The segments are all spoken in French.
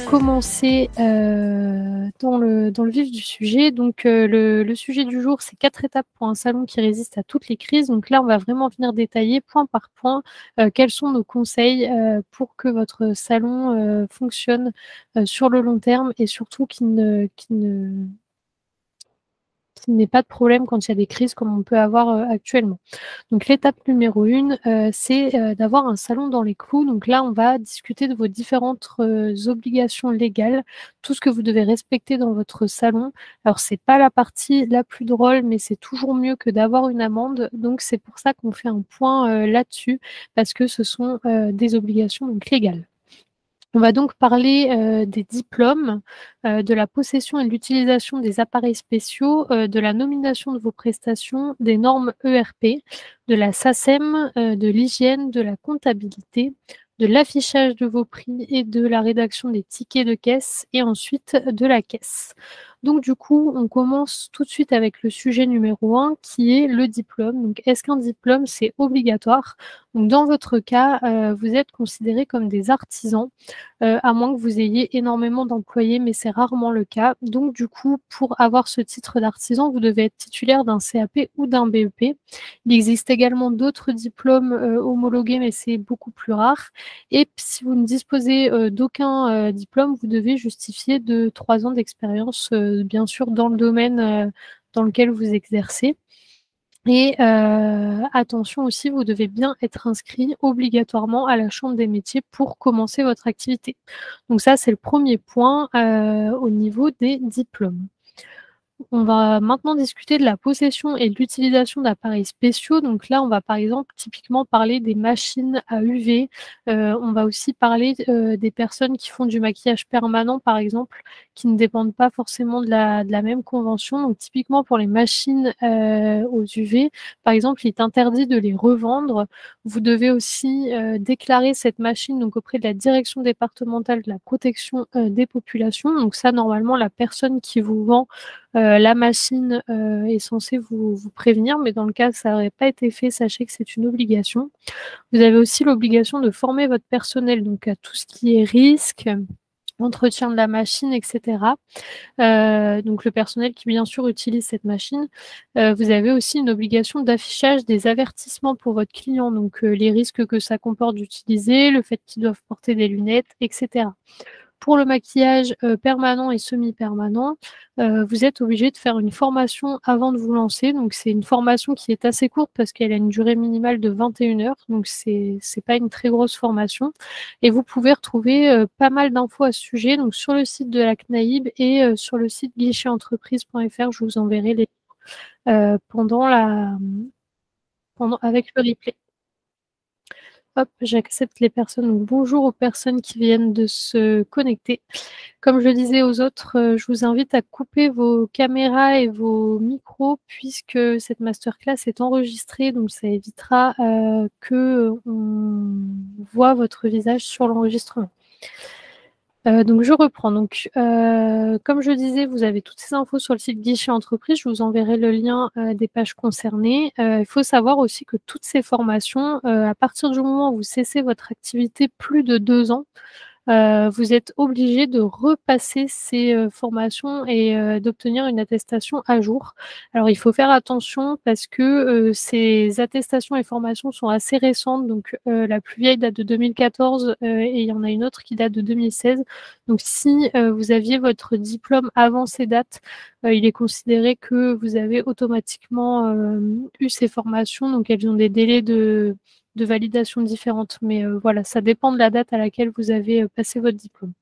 commencer dans le vif du sujet. Donc, le sujet du jour, c'est 4 étapes pour un salon qui résiste à toutes les crises. Donc là, on va vraiment venir détailler point par point quels sont nos conseils pour que votre salon fonctionne sur le long terme et surtout qu'il n'ait pas de problème quand il y a des crises comme on peut avoir actuellement. Donc l'étape numéro 1, c'est d'avoir un salon dans les clous. Donc là, on va discuter de vos différentes obligations légales, tout ce que vous devez respecter dans votre salon. Alors, c'est pas la partie la plus drôle, mais c'est toujours mieux que d'avoir une amende. Donc, c'est pour ça qu'on fait un point là-dessus, parce que ce sont des obligations donc, légales. On va donc parler des diplômes, de la possession et de l'utilisation des appareils spéciaux, de la nomination de vos prestations, des normes ERP, de la SACEM, de l'hygiène, de la comptabilité, de l'affichage de vos prix et de la rédaction des tickets de caisse et ensuite de la caisse. Donc du coup, on commence tout de suite avec le sujet numéro 1 qui est le diplôme. Donc est-ce qu'un diplôme, c'est obligatoire? Donc dans votre cas, vous êtes considérés comme des artisans, à moins que vous ayez énormément d'employés, mais c'est rarement le cas. Donc du coup, pour avoir ce titre d'artisan, vous devez être titulaire d'un CAP ou d'un BEP. Il existe également d'autres diplômes homologués, mais c'est beaucoup plus rare. Et si vous ne disposez d'aucun diplôme, vous devez justifier de 3 ans d'expérience, bien sûr, dans le domaine dans lequel vous exercez. Et attention aussi, vous devez bien être inscrit obligatoirement à la chambre des métiers pour commencer votre activité. Donc ça, c'est le premier point au niveau des diplômes. On va maintenant discuter de la possession et de l'utilisation d'appareils spéciaux. Donc là, on va par exemple typiquement parler des machines à UV. On va aussi parler des personnes qui font du maquillage permanent, par exemple, qui ne dépendent pas forcément de la même convention. Donc typiquement pour les machines aux UV, par exemple, il est interdit de les revendre. Vous devez aussi déclarer cette machine donc, auprès de la direction départementale de la protection des populations. Donc ça, normalement, la personne qui vous vend la machine est censée vous prévenir, mais dans le cas où ça n'aurait pas été fait, sachez que c'est une obligation. Vous avez aussi l'obligation de former votre personnel donc à tout ce qui est risque, entretien de la machine, etc. Donc le personnel qui bien sûr utilise cette machine. Vous avez aussi une obligation d'affichage des avertissements pour votre client, donc les risques que ça comporte d'utiliser, le fait qu'ils doivent porter des lunettes, etc. Pour le maquillage permanent et semi-permanent, vous êtes obligé de faire une formation avant de vous lancer. Donc, c'est une formation qui est assez courte parce qu'elle a une durée minimale de 21 heures. Donc, c'est pas une très grosse formation. Et vous pouvez retrouver pas mal d'infos à ce sujet donc, sur le site de la CNAIB et sur le site guichetentreprise.fr. Je vous enverrai les avec le replay. Hop, j'accepte les personnes. Donc, bonjour aux personnes qui viennent de se connecter. Comme je le disais aux autres, je vous invite à couper vos caméras et vos micros puisque cette masterclass est enregistrée, donc ça évitera qu'on voit votre visage sur l'enregistrement. Donc je reprends. Donc, comme je disais, vous avez toutes ces infos sur le site Guichet Entreprise. Je vous enverrai le lien des pages concernées. Il faut savoir aussi que toutes ces formations, à partir du moment où vous cessez votre activité plus de 2 ans, vous êtes obligé de repasser ces formations et d'obtenir une attestation à jour. Alors, il faut faire attention parce que ces attestations et formations sont assez récentes. Donc, la plus vieille date de 2014 et il y en a une autre qui date de 2016. Donc, si vous aviez votre diplôme avant ces dates, il est considéré que vous avez automatiquement eu ces formations. Donc, elles ont des délais de validation différentes. Mais voilà, ça dépend de la date à laquelle vous avez passé votre diplôme.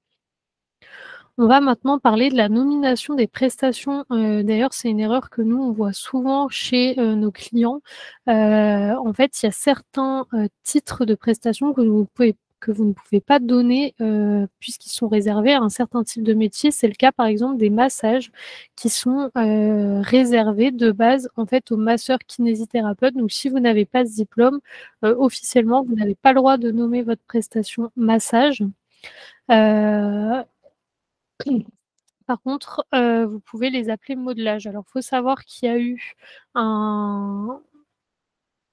On va maintenant parler de la nomination des prestations. D'ailleurs, c'est une erreur que nous, on voit souvent chez nos clients. En fait, il y a certains titres de prestations que vous ne pouvez pas donner puisqu'ils sont réservés à un certain type de métier. C'est le cas, par exemple, des massages qui sont réservés de base en fait aux masseurs kinésithérapeutes. Donc, si vous n'avez pas ce diplôme, officiellement, vous n'avez pas le droit de nommer votre prestation massage. Par contre, vous pouvez les appeler modelage. Alors, il faut savoir qu'il y a eu un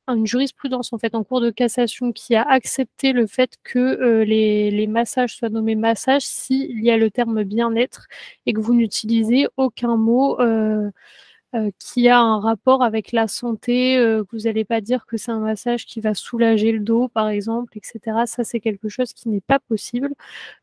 une jurisprudence en fait en cours de cassation qui a accepté le fait que les massages soient nommés massages s'il y a le terme bien-être et que vous n'utilisez aucun mot qui a un rapport avec la santé, que vous n'allez pas dire que c'est un massage qui va soulager le dos, par exemple, et cetera. Ça, c'est quelque chose qui n'est pas possible.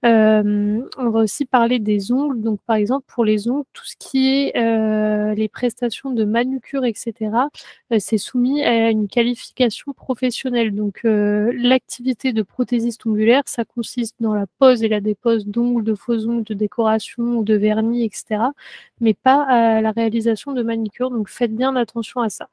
On va aussi parler des ongles. Donc, par exemple, pour les ongles, tout ce qui est les prestations de manucure, et cetera, c'est soumis à une qualification professionnelle. Donc, l'activité de prothésiste ongulaire, ça consiste dans la pose et la dépose d'ongles, de faux ongles, de décoration ou de vernis, et cetera, mais pas à la réalisation de manicure. Donc, faites bien attention à ça.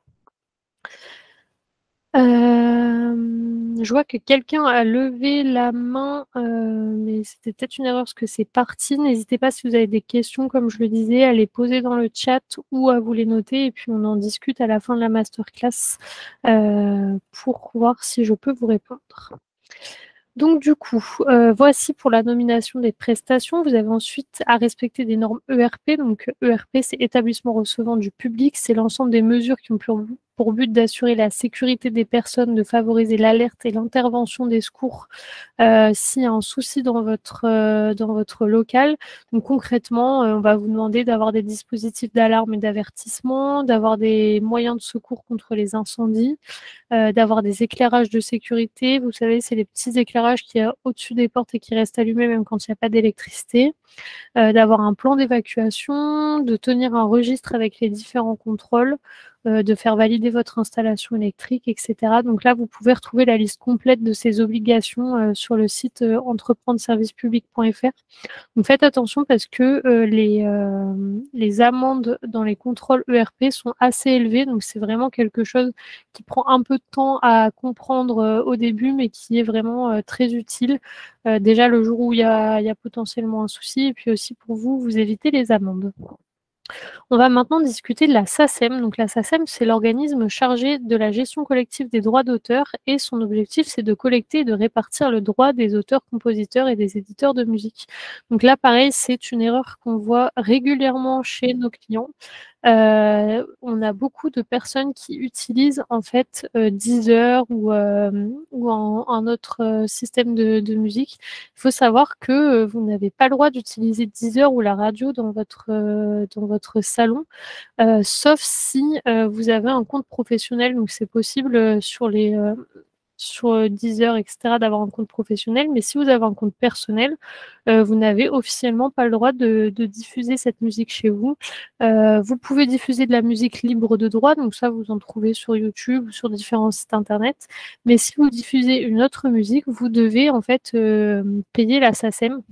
Je vois que quelqu'un a levé la main, mais c'était peut-être une erreur parce que c'est parti. N'hésitez pas si vous avez des questions, comme je le disais, à les poser dans le chat ou à vous les noter et puis on en discute à la fin de la masterclass pour voir si je peux vous répondre. Donc du coup, voici pour la nomination des prestations. Vous avez ensuite à respecter des normes ERP. Donc ERP, c'est établissement recevant du public. C'est l'ensemble des mesures qui ont pour but d'assurer la sécurité des personnes, de favoriser l'alerte et l'intervention des secours s'il y a un souci dans votre local. Donc concrètement, on va vous demander d'avoir des dispositifs d'alarme et d'avertissement, d'avoir des moyens de secours contre les incendies, d'avoir des éclairages de sécurité. Vous savez, c'est les petits éclairages qu'il y a au-dessus des portes et qui restent allumés même quand il n'y a pas d'électricité. D'avoir un plan d'évacuation, de tenir un registre avec les différents contrôles, de faire valider votre installation électrique, etc. Donc là, vous pouvez retrouver la liste complète de ces obligations sur le site entreprendreservicepublic.fr. Donc faites attention parce que les amendes dans les contrôles ERP sont assez élevées, donc c'est vraiment quelque chose qui prend un peu de temps à comprendre au début, mais qui est vraiment très utile. Déjà le jour où il y a potentiellement un souci, et puis aussi pour vous, vous évitez les amendes. On va maintenant discuter de la SACEM. Donc la SACEM, c'est l'organisme chargé de la gestion collective des droits d'auteur et son objectif, c'est de collecter et de répartir le droit des auteurs, compositeurs et des éditeurs de musique. Donc là, pareil, c'est une erreur qu'on voit régulièrement chez nos clients. On a beaucoup de personnes qui utilisent en fait Deezer ou un autre système de musique. Il faut savoir que vous n'avez pas le droit d'utiliser Deezer ou la radio dans votre salon, sauf si vous avez un compte professionnel. Donc c'est possible sur Deezer, etc., d'avoir un compte professionnel, mais si vous avez un compte personnel, vous n'avez officiellement pas le droit de diffuser cette musique chez vous. Vous pouvez diffuser de la musique libre de droit, donc ça, vous en trouvez sur YouTube ou sur différents sites internet, mais si vous diffusez une autre musique, vous devez en fait payer la SACEM.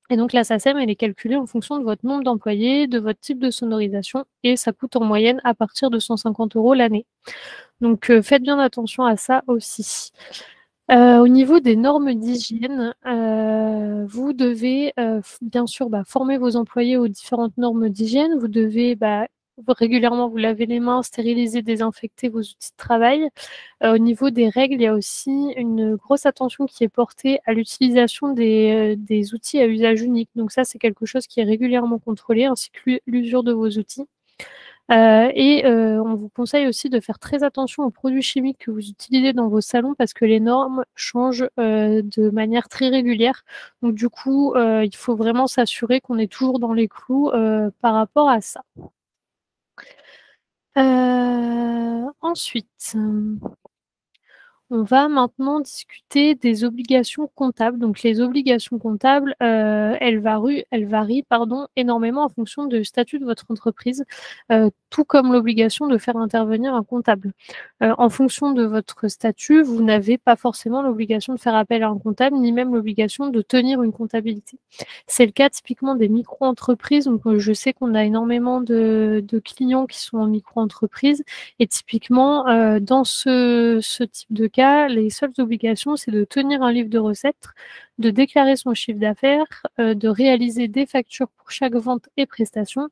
Et donc la SACEM, elle est calculée en fonction de votre nombre d'employés, de votre type de sonorisation, et ça coûte en moyenne à partir de 150 € l'année. Donc faites bien attention à ça aussi. Au niveau des normes d'hygiène, vous devez bien sûr former vos employés aux différentes normes d'hygiène. Vous devez régulièrement vous laver les mains, stériliser, désinfecter vos outils de travail. Au niveau des règles, il y a aussi une grosse attention qui est portée à l'utilisation des outils à usage unique. Donc ça, c'est quelque chose qui est régulièrement contrôlé, ainsi que l'usure de vos outils. On vous conseille aussi de faire très attention aux produits chimiques que vous utilisez dans vos salons parce que les normes changent de manière très régulière. Donc du coup, il faut vraiment s'assurer qu'on est toujours dans les clous par rapport à ça. Ensuite, on va maintenant discuter des obligations comptables. Donc les obligations comptables, elles varient énormément en fonction du statut de votre entreprise, tout comme l'obligation de faire intervenir un comptable. En fonction de votre statut, vous n'avez pas forcément l'obligation de faire appel à un comptable, ni même l'obligation de tenir une comptabilité. C'est le cas typiquement des micro-entreprises. Donc je sais qu'on a énormément de clients qui sont en micro-entreprise, et typiquement dans ce type de cas, les seules obligations, c'est de tenir un livre de recettes, de déclarer son chiffre d'affaires, de réaliser des factures pour chaque vente et prestation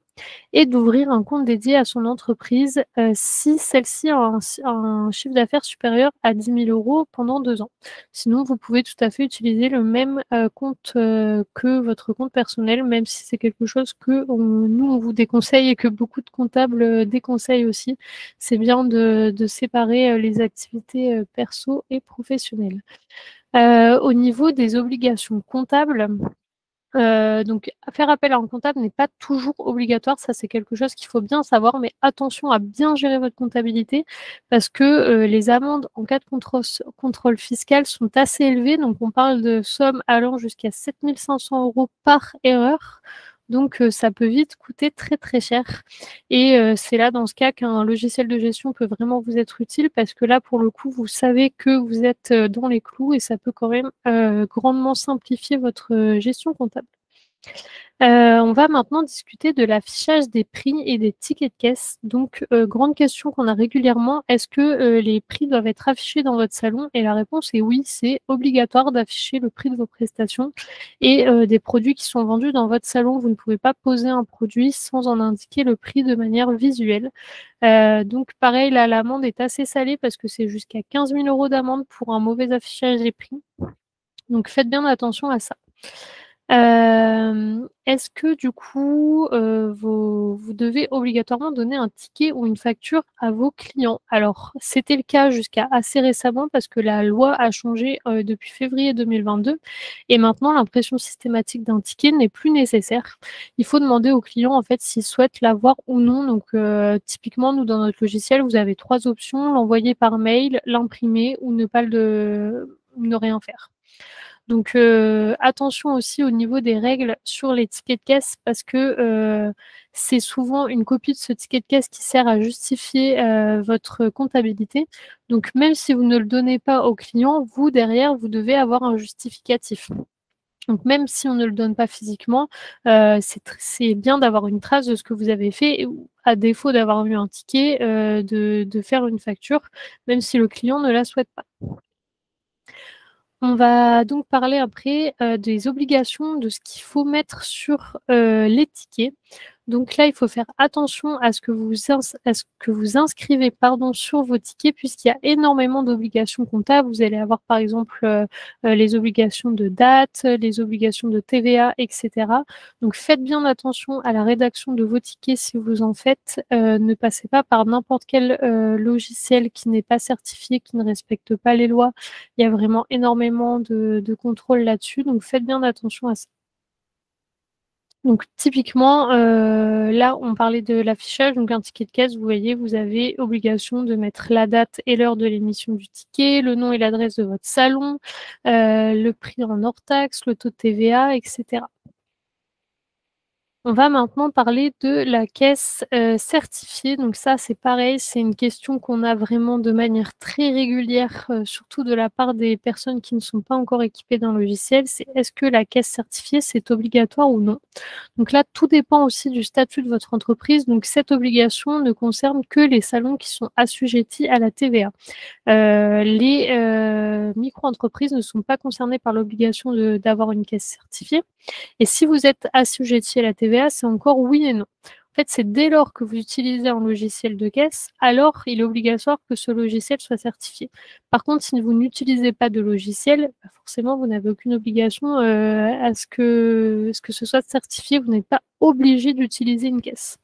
et d'ouvrir un compte dédié à son entreprise si celle-ci a un chiffre d'affaires supérieur à 10 000 € pendant 2 ans. Sinon, vous pouvez tout à fait utiliser le même compte que votre compte personnel, même si c'est quelque chose que nous, on vous déconseille et que beaucoup de comptables déconseillent aussi. C'est bien de séparer les activités perso et professionnelles. Au niveau des obligations comptables, donc faire appel à un comptable n'est pas toujours obligatoire, ça c'est quelque chose qu'il faut bien savoir, mais attention à bien gérer votre comptabilité parce que les amendes en cas de contrôle fiscal sont assez élevées, donc on parle de sommes allant jusqu'à 7 500 € par erreur. Donc ça peut vite coûter très très cher et c'est là dans ce cas qu'un logiciel de gestion peut vraiment vous être utile parce que là pour le coup vous savez que vous êtes dans les clous et ça peut quand même grandement simplifier votre gestion comptable. On va maintenant discuter de l'affichage des prix et des tickets de caisse. Donc, grande question qu'on a régulièrement, est-ce que les prix doivent être affichés dans votre salon? Et la réponse est oui, c'est obligatoire d'afficher le prix de vos prestations et des produits qui sont vendus dans votre salon. Vous ne pouvez pas poser un produit sans en indiquer le prix de manière visuelle. Donc pareil, là, l'amende est assez salée parce que c'est jusqu'à 15 000 € d'amende pour un mauvais affichage des prix. Donc faites bien attention à ça. Est-ce que du coup, vous devez obligatoirement donner un ticket ou une facture à vos clients? Alors, c'était le cas jusqu'à assez récemment parce que la loi a changé, depuis février 2022 et maintenant l'impression systématique d'un ticket n'est plus nécessaire. Il faut demander aux clients, en fait, s'ils souhaitent l'avoir ou non. Donc, typiquement, nous, dans notre logiciel, vous avez 3 options: l'envoyer par mail, l'imprimer ou ne rien faire. Donc attention aussi au niveau des règles sur les tickets de caisse parce que c'est souvent une copie de ce ticket de caisse qui sert à justifier votre comptabilité. Donc même si vous ne le donnez pas au client, vous derrière, vous devez avoir un justificatif. Donc même si on ne le donne pas physiquement, c'est bien d'avoir une trace de ce que vous avez fait ou à défaut d'avoir eu un ticket, de faire une facture, même si le client ne la souhaite pas. On va donc parler après des obligations, de ce qu'il faut mettre sur les tickets. Donc là, il faut faire attention à ce que vous inscrivez sur vos tickets puisqu'il y a énormément d'obligations comptables. Vous allez avoir par exemple les obligations de date, les obligations de TVA, etc. Donc faites bien attention à la rédaction de vos tickets si vous en faites. Ne passez pas par n'importe quel logiciel qui n'est pas certifié, qui ne respecte pas les lois. Il y a vraiment énormément de contrôle là-dessus, donc faites bien attention à ça. Donc typiquement, là, on parlait de l'affichage. Donc un ticket de caisse, vous voyez, vous avez obligation de mettre la date et l'heure de l'émission du ticket, le nom et l'adresse de votre salon, le prix en hors taxe, le taux de TVA, etc. On va maintenant parler de la caisse certifiée. Donc ça, c'est pareil, c'est une question qu'on a vraiment de manière très régulière, surtout de la part des personnes qui ne sont pas encore équipées d'un logiciel. C'est est-ce que la caisse certifiée, c'est obligatoire ou non? Donc là, tout dépend aussi du statut de votre entreprise. Donc cette obligation ne concerne que les salons qui sont assujettis à la TVA. Les micro-entreprises ne sont pas concernées par l'obligation d'avoir une caisse certifiée. Et si vous êtes assujetti à la TVA, c'est encore oui et non. En fait, c'est dès lors que vous utilisez un logiciel de caisse, alors il est obligatoire que ce logiciel soit certifié. Par contre, si vous n'utilisez pas de logiciel, forcément, vous n'avez aucune obligation à ce que ce soit certifié. Vous n'êtes pas obligé d'utiliser une caisse.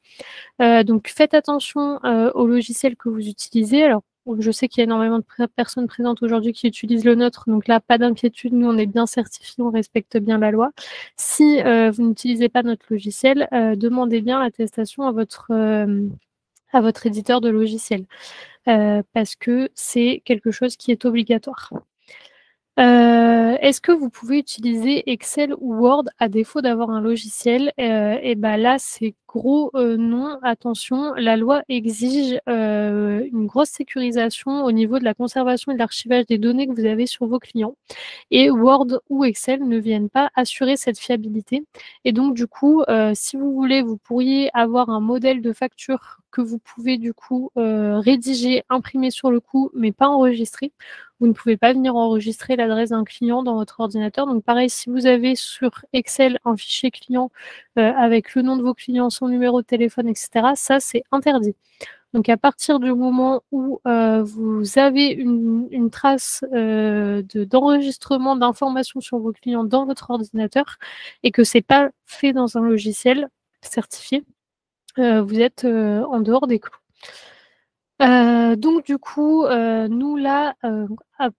Donc, faites attention au logiciel que vous utilisez. Alors, je sais qu'il y a énormément de personnes présentes aujourd'hui qui utilisent le nôtre, donc là, pas d'inquiétude, nous, on est bien certifiés, on respecte bien la loi. Si vous n'utilisez pas notre logiciel, demandez bien l'attestation à votre éditeur de logiciel, parce que c'est quelque chose qui est obligatoire. Est-ce que vous pouvez utiliser Excel ou Word à défaut d'avoir un logiciel? Et ben là, c'est gros non. Attention, la loi exige une grosse sécurisation au niveau de la conservation et de l'archivage des données que vous avez sur vos clients. Et Word ou Excel ne viennent pas assurer cette fiabilité. Et donc, du coup, si vous voulez, vous pourriez avoir un modèle de facture que vous pouvez du coup rédiger, imprimer sur le coup, mais pas enregistrer. Vous ne pouvez pas venir enregistrer l'adresse d'un client dans votre ordinateur. Donc pareil, si vous avez sur Excel un fichier client avec le nom de vos clients, son numéro de téléphone, etc., ça c'est interdit. Donc à partir du moment où vous avez une trace d'enregistrement d'informations sur vos clients dans votre ordinateur et que ce n'est pas fait dans un logiciel certifié, vous êtes en dehors des clous. Donc du coup, nous là,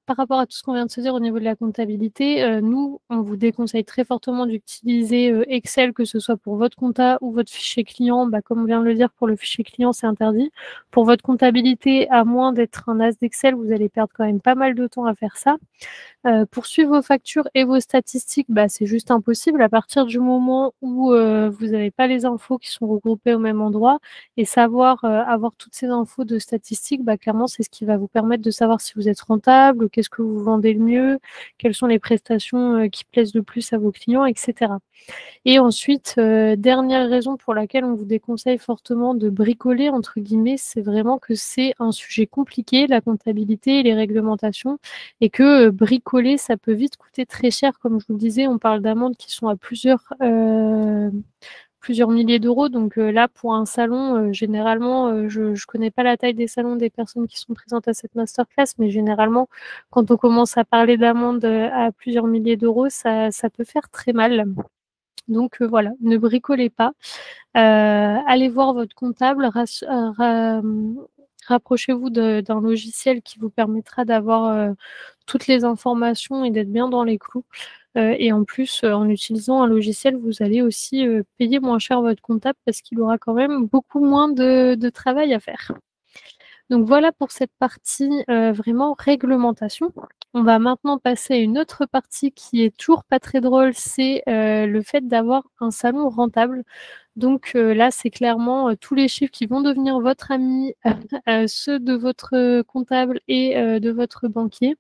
par rapport à tout ce qu'on vient de se dire au niveau de la comptabilité, nous, on vous déconseille très fortement d'utiliser Excel, que ce soit pour votre compta ou votre fichier client. Comme on vient de le dire, pour le fichier client, c'est interdit. Pour votre comptabilité, à moins d'être un as d'Excel, vous allez perdre quand même pas mal de temps à faire ça. Pour suivre vos factures et vos statistiques, c'est juste impossible à partir du moment où vous n'avez pas les infos qui sont regroupées au même endroit et savoir avoir toutes ces infos de statistiques, clairement, c'est ce qui va vous permettre de savoir si vous êtes rentable, qu'est-ce que vous vendez le mieux, quelles sont les prestations qui plaisent le plus à vos clients, etc. Et ensuite, dernière raison pour laquelle on vous déconseille fortement de bricoler, entre guillemets, c'est vraiment que c'est un sujet compliqué, la comptabilité et les réglementations, et que bricoler, ça peut vite coûter très cher. Comme je vous le disais, on parle d'amendes qui sont à plusieurs milliers d'euros. Donc là, pour un salon, généralement, je ne connais pas la taille des salons des personnes qui sont présentes à cette masterclass, mais généralement, quand on commence à parler d'amendes à plusieurs milliers d'euros, ça peut faire très mal. Donc voilà, ne bricolez pas. Allez voir votre comptable, rapprochez-vous d'un logiciel qui vous permettra d'avoir toutes les informations et d'être bien dans les clous. Et en plus, en utilisant un logiciel, vous allez aussi payer moins cher votre comptable parce qu'il aura quand même beaucoup moins de travail à faire. Donc voilà pour cette partie vraiment réglementation. On va maintenant passer à une autre partie qui est toujours pas très drôle, c'est le fait d'avoir un salon rentable. Donc là, c'est clairement tous les chiffres qui vont devenir votre ami, ceux de votre comptable et de votre banquier.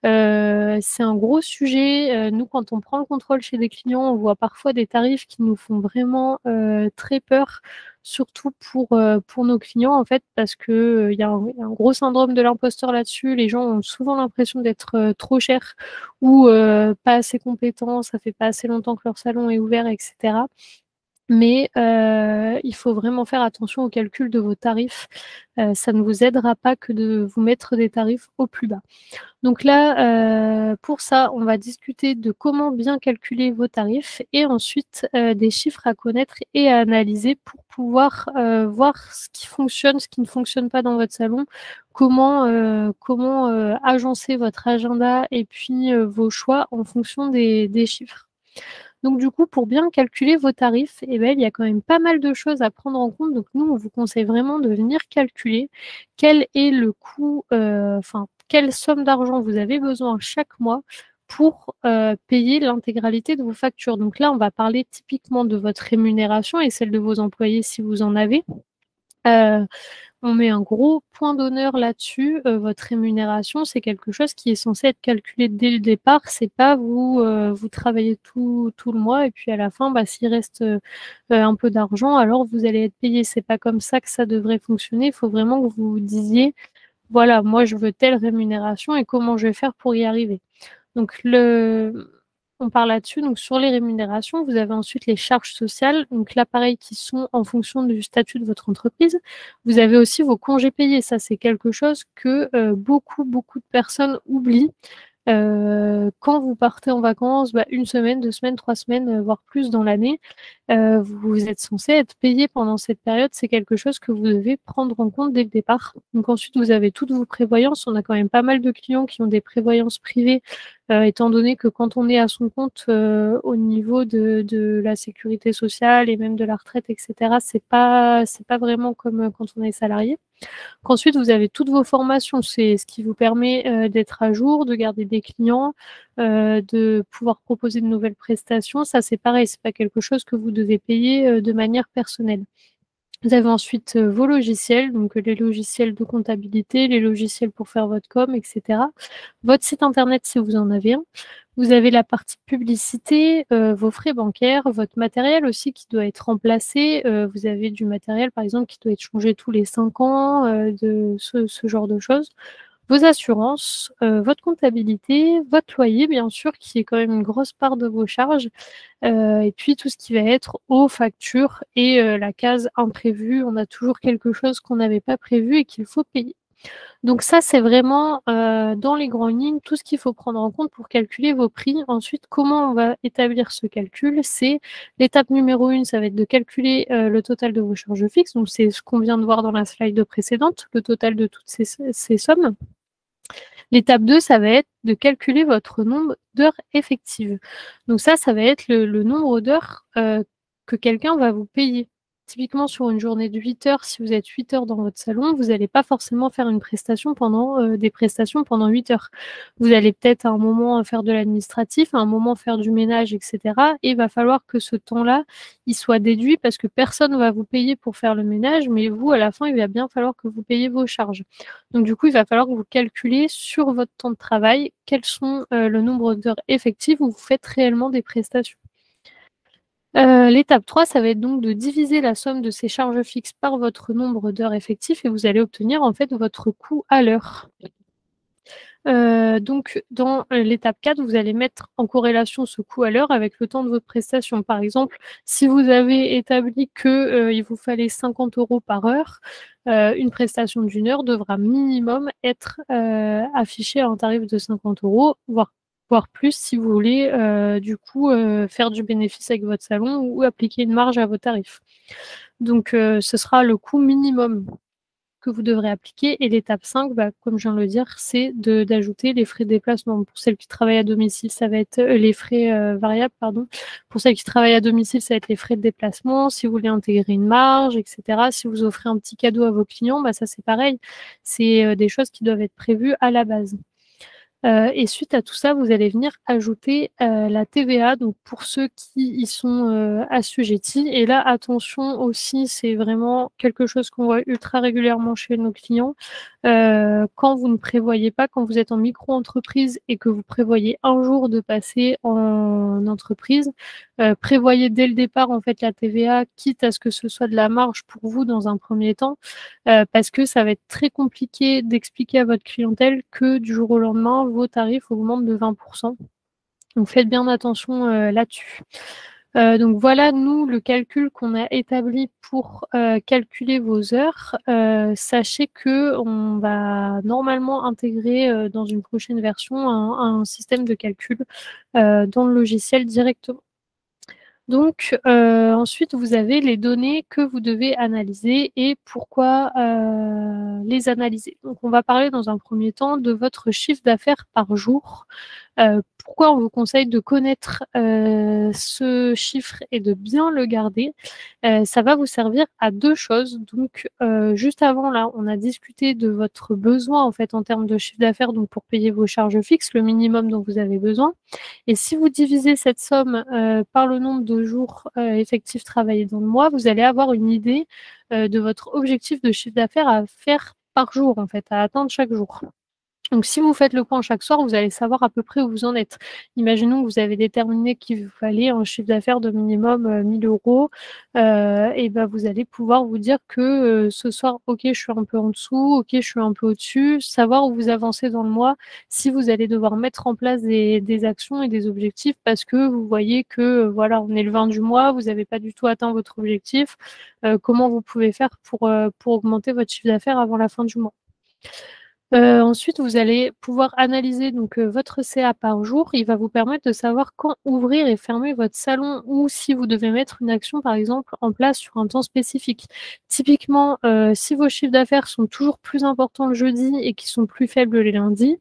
C'est un gros sujet. Nous, quand on prend le contrôle chez des clients, on voit parfois des tarifs qui nous font vraiment très peur, surtout pour nos clients, en fait, parce qu'il y a un gros syndrome de l'imposteur là-dessus. Les gens ont souvent l'impression d'être trop chers ou pas assez compétents, ça fait pas assez longtemps que leur salon est ouvert, etc. Mais il faut vraiment faire attention au calcul de vos tarifs. Ça ne vous aidera pas que de vous mettre des tarifs au plus bas. Donc là, pour ça, on va discuter de comment bien calculer vos tarifs et ensuite des chiffres à connaître et à analyser pour pouvoir voir ce qui fonctionne, ce qui ne fonctionne pas dans votre salon, comment agencer votre agenda et puis vos choix en fonction des chiffres. Donc du coup, pour bien calculer vos tarifs, il y a quand même pas mal de choses à prendre en compte. Donc nous, on vous conseille vraiment de venir calculer quel est le coût, quelle somme d'argent vous avez besoin chaque mois pour payer l'intégralité de vos factures. Donc là, on va parler typiquement de votre rémunération et celle de vos employés si vous en avez. On met un gros point d'honneur là-dessus. Votre rémunération, c'est quelque chose qui est censé être calculé dès le départ. C'est pas vous travaillez tout le mois et puis à la fin, s'il reste un peu d'argent, alors vous allez être payé. C'est pas comme ça que ça devrait fonctionner. Il faut vraiment que vous vous disiez, voilà, moi je veux telle rémunération et comment je vais faire pour y arriver. Donc on parle là-dessus. Donc sur les rémunérations, vous avez ensuite les charges sociales. Donc là, pareil, qui sont en fonction du statut de votre entreprise. Vous avez aussi vos congés payés. Ça, c'est quelque chose que beaucoup de personnes oublient. Quand vous partez en vacances, 1 semaine, 2 semaines, 3 semaines, voire plus dans l'année, vous êtes censé être payé pendant cette période. C'est quelque chose que vous devez prendre en compte dès le départ. Donc ensuite, vous avez toutes vos prévoyances. On a quand même pas mal de clients qui ont des prévoyances privées, étant donné que quand on est à son compte au niveau de la sécurité sociale et même de la retraite, etc., c'est pas vraiment comme quand on est salarié. Qu'ensuite, vous avez toutes vos formations. C'est ce qui vous permet d'être à jour, de garder des clients, de pouvoir proposer de nouvelles prestations. Ça, c'est pareil, c'est pas quelque chose que vous devez payer de manière personnelle. Vous avez ensuite vos logiciels, donc les logiciels de comptabilité, les logiciels pour faire votre com, etc. Votre site internet si vous en avez un. Vous avez la partie publicité, vos frais bancaires, votre matériel aussi qui doit être remplacé. Vous avez du matériel, par exemple, qui doit être changé tous les 5 ans, de ce genre de choses. Vos assurances, votre comptabilité, votre loyer, bien sûr, qui est quand même une grosse part de vos charges, et puis tout ce qui va être eau, facture et la case imprévu. On a toujours quelque chose qu'on n'avait pas prévu et qu'il faut payer. Donc ça, c'est vraiment dans les grandes lignes tout ce qu'il faut prendre en compte pour calculer vos prix. Ensuite, comment on va établir ce calcul? C'est l'étape numéro 1, ça va être de calculer le total de vos charges fixes. Donc c'est ce qu'on vient de voir dans la slide précédente, le total de toutes ces sommes. L'étape 2, ça va être de calculer votre nombre d'heures effectives. Donc ça va être le nombre d'heures que quelqu'un va vous payer. Typiquement, sur une journée de 8 heures, si vous êtes 8 heures dans votre salon, vous n'allez pas forcément faire une prestation des prestations pendant 8 heures. Vous allez peut-être à un moment faire de l'administratif, à un moment faire du ménage, etc. Et il va falloir que ce temps-là, il soit déduit parce que personne ne va vous payer pour faire le ménage, mais vous, à la fin, il va bien falloir que vous payiez vos charges. Donc du coup, il va falloir que vous calculez sur votre temps de travail quels sont le nombre d'heures effectives où vous faites réellement des prestations. L'étape 3, ça va être donc de diviser la somme de ces charges fixes par votre nombre d'heures effectifs et vous allez obtenir en fait votre coût à l'heure. Donc dans l'étape 4, vous allez mettre en corrélation ce coût à l'heure avec le temps de votre prestation. Par exemple, si vous avez établi qu'il vous fallait 50 € par heure, une prestation d'1 heure devra minimum être affichée à un tarif de 50 €, voire plus si vous voulez du coup faire du bénéfice avec votre salon ou appliquer une marge à vos tarifs. Donc ce sera le coût minimum que vous devrez appliquer. Et l'étape 5, comme je viens de le dire, c'est d'ajouter les frais de déplacement. Pour celles qui travaillent à domicile, ça va être les frais variables, pardon. Pour celles qui travaillent à domicile, ça va être les frais de déplacement. Si vous voulez intégrer une marge, etc. Si vous offrez un petit cadeau à vos clients, ça c'est pareil. C'est des choses qui doivent être prévues à la base. Et suite à tout ça, vous allez venir ajouter la TVA, donc pour ceux qui y sont assujettis. Et là, attention aussi, c'est vraiment quelque chose qu'on voit ultra régulièrement chez nos clients. Quand vous ne prévoyez pas, quand vous êtes en micro-entreprise et que vous prévoyez un jour de passer en entreprise, prévoyez dès le départ en fait la TVA, quitte à ce que ce soit de la marge pour vous dans un premier temps, parce que ça va être très compliqué d'expliquer à votre clientèle que du jour au lendemain, vos tarifs augmentent de 20%. Donc faites bien attention là-dessus. Donc voilà, nous, le calcul qu'on a établi pour calculer vos heures. Sachez qu'on va normalement intégrer dans une prochaine version un système de calcul dans le logiciel directement. Donc ensuite, vous avez les données que vous devez analyser et pourquoi les analyser. Donc on va parler dans un premier temps de votre chiffre d'affaires par jour. Pourquoi on vous conseille de connaître ce chiffre et de bien le garder? Ça va vous servir à 2 choses. Donc juste avant là, on a discuté de votre besoin en fait en termes de chiffre d'affaires, donc pour payer vos charges fixes, le minimum dont vous avez besoin. Et si vous divisez cette somme par le nombre de jours effectifs travaillés dans le mois, vous allez avoir une idée de votre objectif de chiffre d'affaires à faire par jour en fait, à atteindre chaque jour. Donc si vous faites le point chaque soir, vous allez savoir à peu près où vous en êtes. Imaginons que vous avez déterminé qu'il vous fallait un chiffre d'affaires de minimum 1 000 €, et vous allez pouvoir vous dire que ce soir, OK, je suis un peu en dessous, OK, je suis un peu au-dessus, savoir où vous avancez dans le mois, si vous allez devoir mettre en place des actions et des objectifs parce que vous voyez que voilà, on est le 20 du mois, vous n'avez pas du tout atteint votre objectif, comment vous pouvez faire pour augmenter votre chiffre d'affaires avant la fin du mois. Ensuite, vous allez pouvoir analyser donc votre CA par jour. Il va vous permettre de savoir quand ouvrir et fermer votre salon ou si vous devez mettre une action, par exemple, en place sur un temps spécifique. Typiquement, si vos chiffres d'affaires sont toujours plus importants le jeudi et qui sont plus faibles les lundis,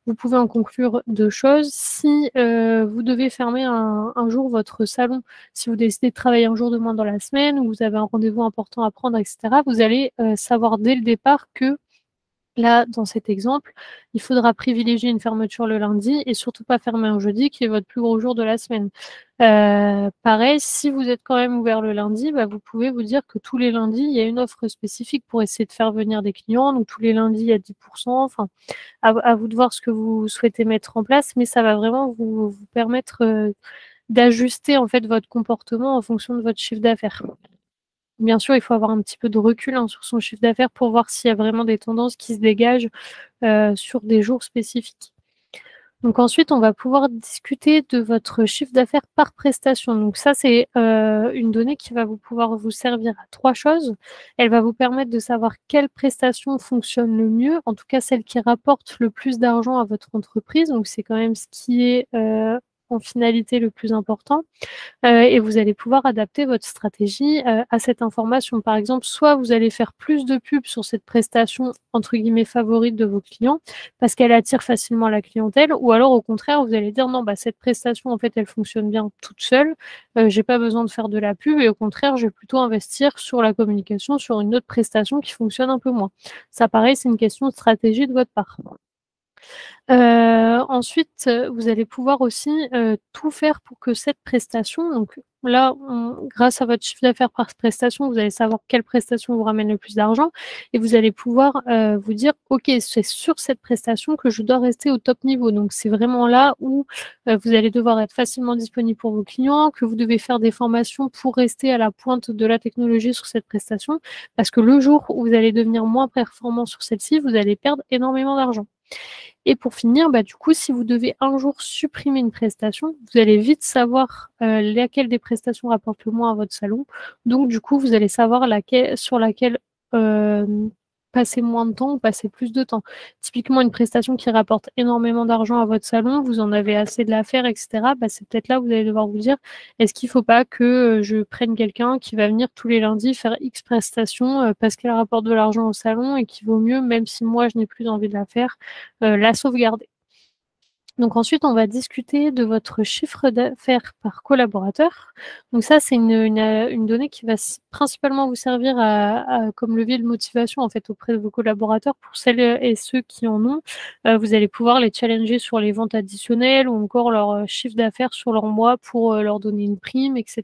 vous pouvez en conclure 2 choses. Si vous devez fermer un jour votre salon, si vous décidez de travailler un jour de moins dans la semaine ou vous avez un rendez-vous important à prendre, etc., vous allez savoir dès le départ que Là, dans cet exemple, il faudra privilégier une fermeture le lundi et surtout pas fermer un jeudi qui est votre plus gros jour de la semaine. Pareil, si vous êtes quand même ouvert le lundi, bah, vous pouvez vous dire que tous les lundis, il y a une offre spécifique pour essayer de faire venir des clients. Donc tous les lundis, il y a 10%. Enfin, à vous de voir ce que vous souhaitez mettre en place, mais ça va vraiment vous permettre d'ajuster en fait votre comportement en fonction de votre chiffre d'affaires. Bien sûr, il faut avoir un petit peu de recul sur son chiffre d'affaires pour voir s'il y a vraiment des tendances qui se dégagent sur des jours spécifiques. Donc ensuite, on va pouvoir discuter de votre chiffre d'affaires par prestation. Donc ça, c'est une donnée qui va pouvoir vous servir à 3 choses. Elle va vous permettre de savoir quelle prestation fonctionne le mieux, en tout cas celle qui rapporte le plus d'argent à votre entreprise. Donc c'est quand même ce qui est en finalité le plus important. Et vous allez pouvoir adapter votre stratégie à cette information. Par exemple, soit vous allez faire plus de pubs sur cette prestation entre guillemets favorite de vos clients parce qu'elle attire facilement la clientèle, ou alors au contraire, vous allez dire non, bah, cette prestation en fait elle fonctionne bien toute seule, j'ai pas besoin de faire de la pub et au contraire, je vais plutôt investir sur la communication, sur une autre prestation qui fonctionne un peu moins. Ça pareil, c'est une question de stratégie de votre part. Ensuite, vous allez pouvoir aussi, tout faire pour que cette prestation donc là, grâce à votre chiffre d'affaires par prestation, vous allez savoir quelle prestation vous ramène le plus d'argent et vous allez pouvoir, vous dire: «OK, c'est sur cette prestation que je dois rester au top niveau». Donc c'est vraiment là où, vous allez devoir être facilement disponible pour vos clients, que vous devez faire des formations pour rester à la pointe de la technologie sur cette prestation. Parce que le jour où vous allez devenir moins performant sur celle-ci, vous allez perdre énormément d'argent. Et pour finir, bah, du coup, si vous devez un jour supprimer une prestation, vous allez vite savoir laquelle des prestations rapporte le moins à votre salon. Donc, du coup, vous allez savoir sur laquelle passer moins de temps ou passer plus de temps. Typiquement, une prestation qui rapporte énormément d'argent à votre salon, vous en avez assez de la faire, etc. Bah, c'est peut-être là où vous allez devoir vous dire, est-ce qu'il ne faut pas que je prenne quelqu'un qui va venir tous les lundis faire X prestations parce qu'elle rapporte de l'argent au salon et qu'il vaut mieux, même si moi je n'ai plus envie de la faire, la sauvegarder. Donc ensuite, on va discuter de votre chiffre d'affaires par collaborateur. Donc ça, c'est une donnée qui va principalement vous servir comme levier de motivation en fait auprès de vos collaborateurs. Pour celles et ceux qui en ont, vous allez pouvoir les challenger sur les ventes additionnelles ou encore leur chiffre d'affaires sur leur mois pour leur donner une prime, etc.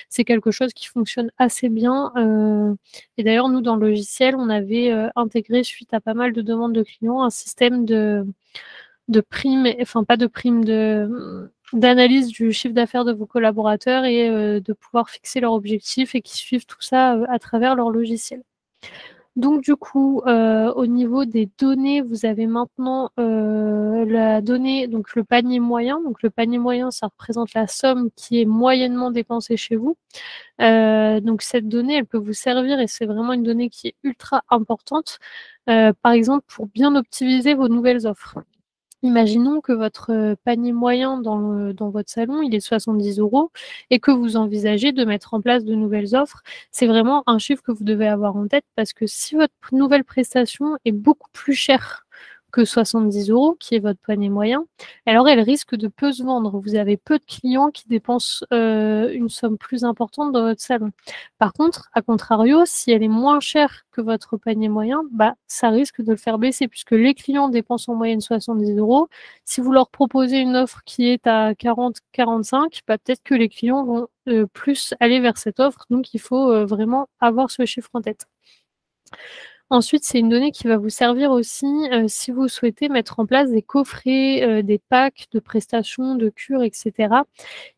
C'est quelque chose qui fonctionne assez bien. Et d'ailleurs, nous, dans le logiciel, on avait intégré, suite à pas mal de demandes de clients, un système de primes, enfin pas de primes, d'analyse du chiffre d'affaires de vos collaborateurs et de pouvoir fixer leurs objectifs et qu'ils suivent tout ça à travers leur logiciel. Donc du coup, au niveau des données, vous avez maintenant la donnée, donc le panier moyen. Donc le panier moyen, ça représente la somme qui est moyennement dépensée chez vous. Donc cette donnée, elle peut vous servir et c'est vraiment une donnée qui est ultra importante, par exemple pour bien optimiser vos nouvelles offres. Imaginons que votre panier moyen dans votre salon, il est 70 € et que vous envisagez de mettre en place de nouvelles offres. C'est vraiment un chiffre que vous devez avoir en tête parce que si votre nouvelle prestation est beaucoup plus chère que 70 €, qui est votre panier moyen, alors elle risque de peu se vendre. Vous avez peu de clients qui dépensent une somme plus importante dans votre salon. Par contre, à contrario, si elle est moins chère que votre panier moyen, bah, ça risque de le faire baisser puisque les clients dépensent en moyenne 70 €. Si vous leur proposez une offre qui est à 40-45, bah, peut-être que les clients vont plus aller vers cette offre. Donc, il faut vraiment avoir ce chiffre en tête. Ensuite, c'est une donnée qui va vous servir aussi si vous souhaitez mettre en place des coffrets, des packs de prestations, de cures, etc.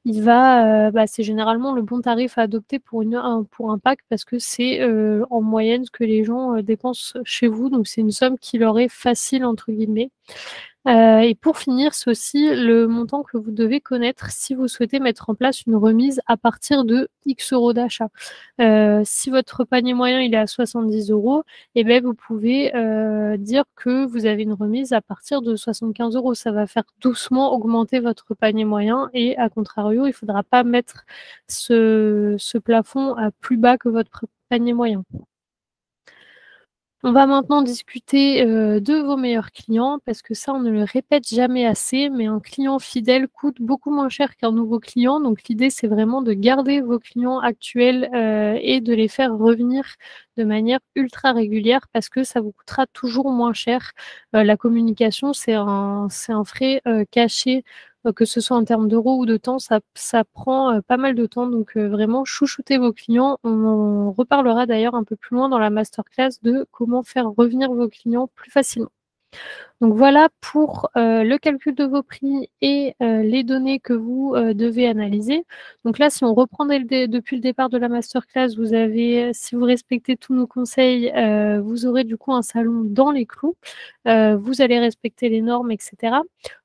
C'est généralement le bon tarif à adopter pour un pack parce que c'est en moyenne ce que les gens dépensent chez vous. Donc, c'est une somme qui leur est facile, entre guillemets. Et pour finir, c'est aussi le montant que vous devez connaître si vous souhaitez mettre en place une remise à partir de X € d'achat. Si votre panier moyen il est à 70 €, et ben vous pouvez dire que vous avez une remise à partir de 75 €. Ça va faire doucement augmenter votre panier moyen et à contrario, il ne faudra pas mettre ce plafond à plus bas que votre panier moyen. On va maintenant discuter de vos meilleurs clients parce que ça, on ne le répète jamais assez, mais un client fidèle coûte beaucoup moins cher qu'un nouveau client. Donc l'idée, c'est vraiment de garder vos clients actuels et de les faire revenir de manière ultra régulière parce que ça vous coûtera toujours moins cher. La communication, c'est un frais caché, que ce soit en termes d'euros ou de temps, ça prend pas mal de temps. Donc vraiment, chouchoutez vos clients. On reparlera d'ailleurs un peu plus loin dans la masterclass de comment faire revenir vos clients plus facilement. Donc voilà pour le calcul de vos prix et les données que vous devez analyser. Donc là, si on reprend depuis le départ de la masterclass, vous avez, si vous respectez tous nos conseils, vous aurez du coup un salon dans les clous. Vous allez respecter les normes, etc.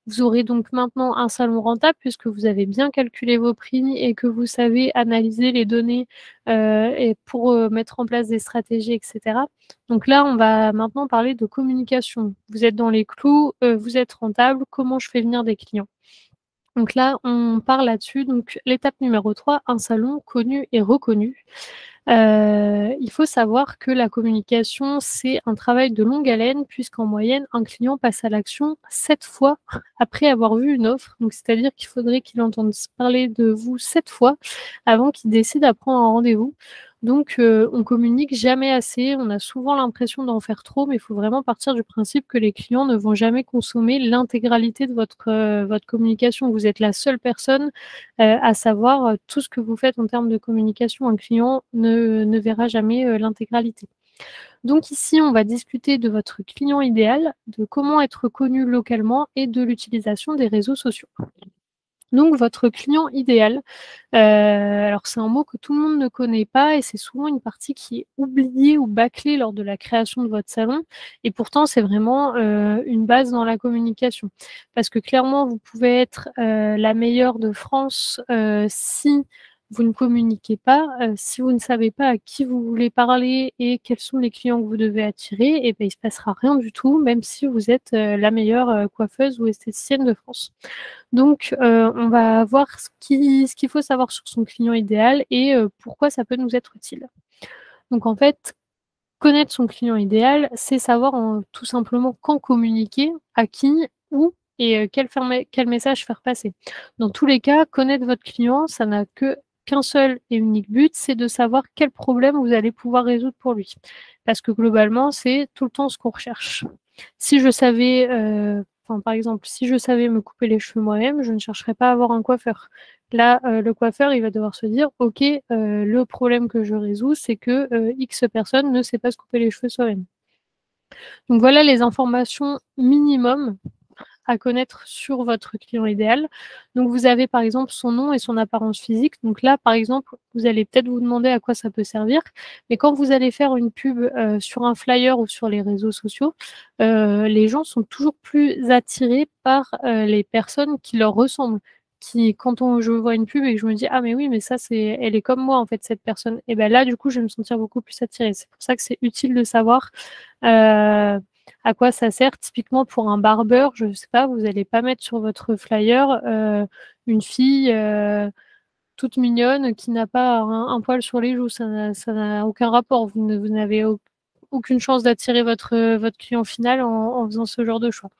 Vous aurez donc maintenant un salon rentable puisque vous avez bien calculé vos prix et que vous savez analyser les données et pour mettre en place des stratégies, etc. Donc là, on va maintenant parler de communication. Vous êtes dans les clous, vous êtes rentable, comment je fais venir des clients? Donc là, on part là-dessus. Donc l'étape numéro 3, un salon connu et reconnu. Il faut savoir que la communication, c'est un travail de longue haleine puisqu'en moyenne, un client passe à l'action 7 fois après avoir vu une offre. Donc c'est-à-dire qu'il faudrait qu'il entende parler de vous 7 fois avant qu'il décide à prendre un rendez-vous. Donc on communique jamais assez, on a souvent l'impression d'en faire trop, mais il faut vraiment partir du principe que les clients ne vont jamais consommer l'intégralité de votre communication. Vous êtes la seule personne à savoir tout ce que vous faites en termes de communication. Un client ne verra jamais l'intégralité. Donc ici, on va discuter de votre client idéal, de comment être connu localement et de l'utilisation des réseaux sociaux. Donc votre client idéal, alors c'est un mot que tout le monde ne connaît pas et c'est souvent une partie qui est oubliée ou bâclée lors de la création de votre salon et pourtant c'est vraiment une base dans la communication. Parce que clairement, vous pouvez être la meilleure de France si vous ne communiquez pas, si vous ne savez pas à qui vous voulez parler et quels sont les clients que vous devez attirer, et ben il se passera rien du tout, même si vous êtes la meilleure coiffeuse ou esthéticienne de France. Donc, on va voir ce qu'il faut savoir sur son client idéal et pourquoi ça peut nous être utile. Donc en fait, connaître son client idéal, c'est savoir tout simplement quand communiquer, à qui, où et quel message faire passer. Dans tous les cas, connaître votre client, ça n'a qu'un seul et unique but, c'est de savoir quel problème vous allez pouvoir résoudre pour lui. Parce que globalement, c'est tout le temps ce qu'on recherche. Si je savais, par exemple, si je savais me couper les cheveux moi-même, je ne chercherais pas à avoir un coiffeur. Là, le coiffeur, il va devoir se dire: «OK, le problème que je résous, c'est que, X personne ne sait pas se couper les cheveux soi-même». Donc voilà les informations minimum à connaître sur votre client idéal. Donc vous avez par exemple son nom et son apparence physique. Donc là, par exemple, vous allez peut-être vous demander à quoi ça peut servir, mais quand vous allez faire une pub sur un flyer ou sur les réseaux sociaux, les gens sont toujours plus attirés par les personnes qui leur ressemblent. Qui, je vois une pub et que je me dis: «Ah mais oui, mais ça elle est comme moi en fait cette personne», et ben là du coup je vais me sentir beaucoup plus attirée. C'est pour ça que c'est utile de savoir à quoi ça sert. Typiquement pour un barbeur, je ne sais pas, vous n'allez pas mettre sur votre flyer une fille toute mignonne qui n'a pas un poil sur les joues. Ça n'a aucun rapport. Vous n'avez aucune chance d'attirer votre client final en faisant ce genre de choix.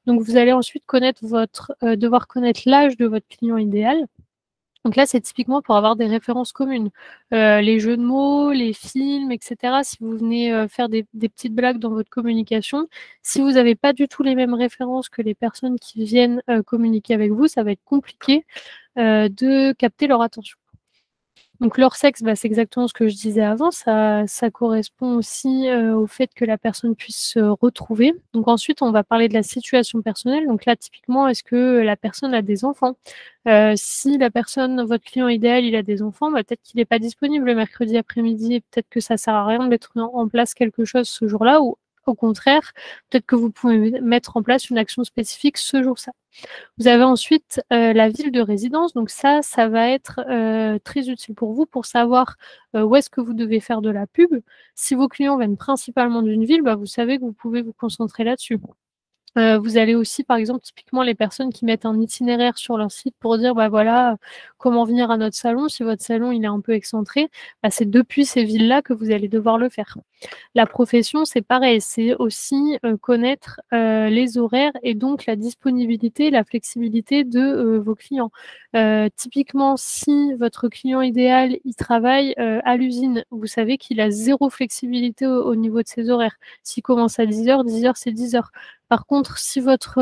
Donc vous allez ensuite devoir connaître l'âge de votre client idéal. Donc là, c'est typiquement pour avoir des références communes. Les jeux de mots, les films, et cetera. Si vous venez faire des petites blagues dans votre communication, si vous n'avez pas du tout les mêmes références que les personnes qui viennent communiquer avec vous, ça va être compliqué de capter leur attention. Donc leur sexe, c'est exactement ce que je disais avant, ça correspond aussi au fait que la personne puisse se retrouver. Donc ensuite, on va parler de la situation personnelle. Donc là, typiquement, est-ce que la personne a des enfants? Si votre client idéal, il a des enfants, peut-être qu'il n'est pas disponible le mercredi après-midi et peut-être que ça sert à rien de mettre en place quelque chose ce jour-là ou au contraire, peut-être que vous pouvez mettre en place une action spécifique ce jour-là. Vous avez ensuite la ville de résidence. Donc ça va être très utile pour vous pour savoir où est-ce que vous devez faire de la pub. Si vos clients viennent principalement d'une ville, vous savez que vous pouvez vous concentrer là-dessus. Vous allez aussi, par exemple, typiquement les personnes qui mettent un itinéraire sur leur site pour dire, bah, voilà, comment venir à notre salon. Si votre salon, il est un peu excentré, bah, c'est depuis ces villes-là que vous allez devoir le faire. La profession, c'est pareil, c'est aussi, connaître, les horaires et donc la disponibilité, la flexibilité de, vos clients. Typiquement, si votre client idéal, il travaille, à l'usine, vous savez qu'il a 0 flexibilité au niveau de ses horaires. S'il commence à 10 heures, 10 heures, c'est 10 heures. Par contre, si votre,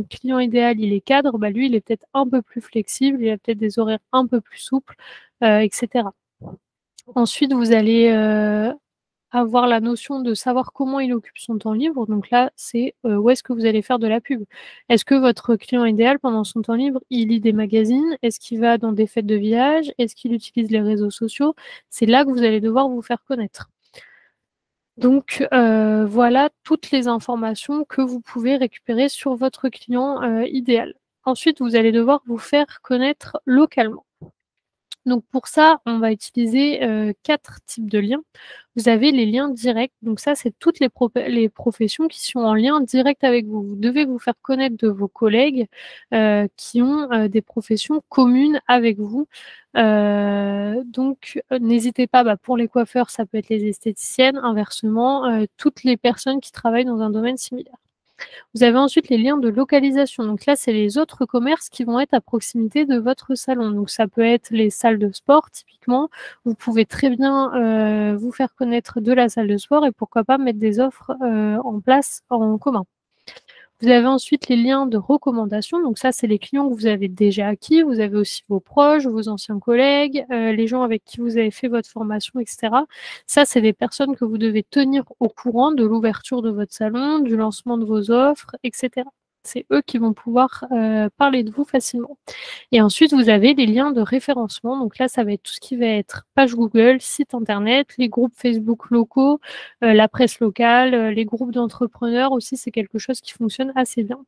client idéal, il est cadre, bah, lui, il est peut-être un peu plus flexible, il a peut-être des horaires un peu plus souples, et cetera. Ensuite, vous allez, avoir la notion de savoir comment il occupe son temps libre. Donc là, c'est, où est-ce que vous allez faire de la pub? Est-ce que votre client idéal, pendant son temps libre, il lit des magazines? Est-ce qu'il va dans des fêtes de village? Est-ce qu'il utilise les réseaux sociaux? C'est là que vous allez devoir vous faire connaître. Donc, voilà toutes les informations que vous pouvez récupérer sur votre client, idéal. Ensuite, vous allez devoir vous faire connaître localement. Donc pour ça, on va utiliser, 4 types de liens. Vous avez les liens directs, donc ça, c'est toutes les professions qui sont en lien direct avec vous. Vous devez vous faire connaître de vos collègues, qui ont, des professions communes avec vous. Donc, n'hésitez pas, bah, pour les coiffeurs, ça peut être les esthéticiennes, inversement, toutes les personnes qui travaillent dans un domaine similaire. Vous avez ensuite les liens de localisation. Donc là, c'est les autres commerces qui vont être à proximité de votre salon. Donc ça peut être les salles de sport, typiquement. Vous pouvez très bien vous faire connaître de la salle de sport et pourquoi pas mettre des offres en place en commun. Vous avez ensuite les liens de recommandation. Donc ça, c'est les clients que vous avez déjà acquis. Vous avez aussi vos proches, vos anciens collègues, les gens avec qui vous avez fait votre formation, etc. Ça, c'est des personnes que vous devez tenir au courant de l'ouverture de votre salon, du lancement de vos offres, etc. C'est eux qui vont pouvoir parler de vous facilement. Et ensuite, vous avez les liens de référencement. Donc là, ça va être tout ce qui va être page Google, site internet, les groupes Facebook locaux, la presse locale, les groupes d'entrepreneurs aussi, c'est quelque chose qui fonctionne assez bien.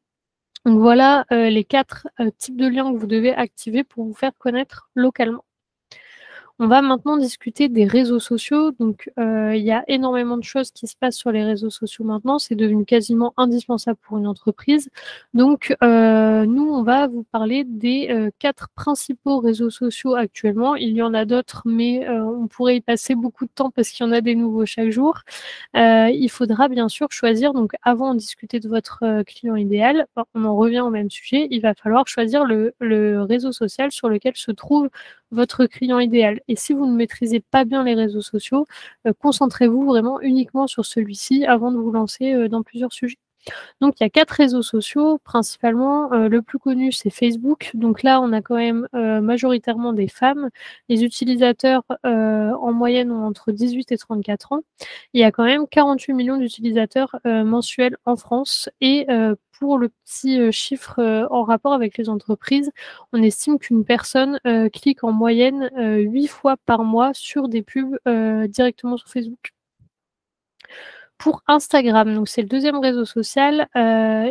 Donc voilà, les 4 types de liens que vous devez activer pour vous faire connaître localement. On va maintenant discuter des réseaux sociaux. Donc, il y a énormément de choses qui se passent sur les réseaux sociaux maintenant. C'est devenu quasiment indispensable pour une entreprise. Donc, nous, on va vous parler des 4 principaux réseaux sociaux actuellement. Il y en a d'autres, mais on pourrait y passer beaucoup de temps parce qu'il y en a des nouveaux chaque jour. Il faudra bien sûr choisir, donc avant de discuter de votre client idéal, on en revient au même sujet, il va falloir choisir le réseau social sur lequel se trouve votre client idéal. Et si vous ne maîtrisez pas bien les réseaux sociaux, concentrez-vous vraiment uniquement sur celui-ci avant de vous lancer dans plusieurs sujets. Donc il y a 4 réseaux sociaux principalement, le plus connu c'est Facebook. Donc là, on a quand même, majoritairement des femmes. Les utilisateurs, en moyenne ont entre 18 et 34 ans. Il y a quand même 48 millions d'utilisateurs, mensuels en France et pour le petit, chiffre, en rapport avec les entreprises, on estime qu'une personne, clique en moyenne, 8 fois par mois sur des pubs, directement sur Facebook. Pour Instagram, donc c'est le deuxième réseau social,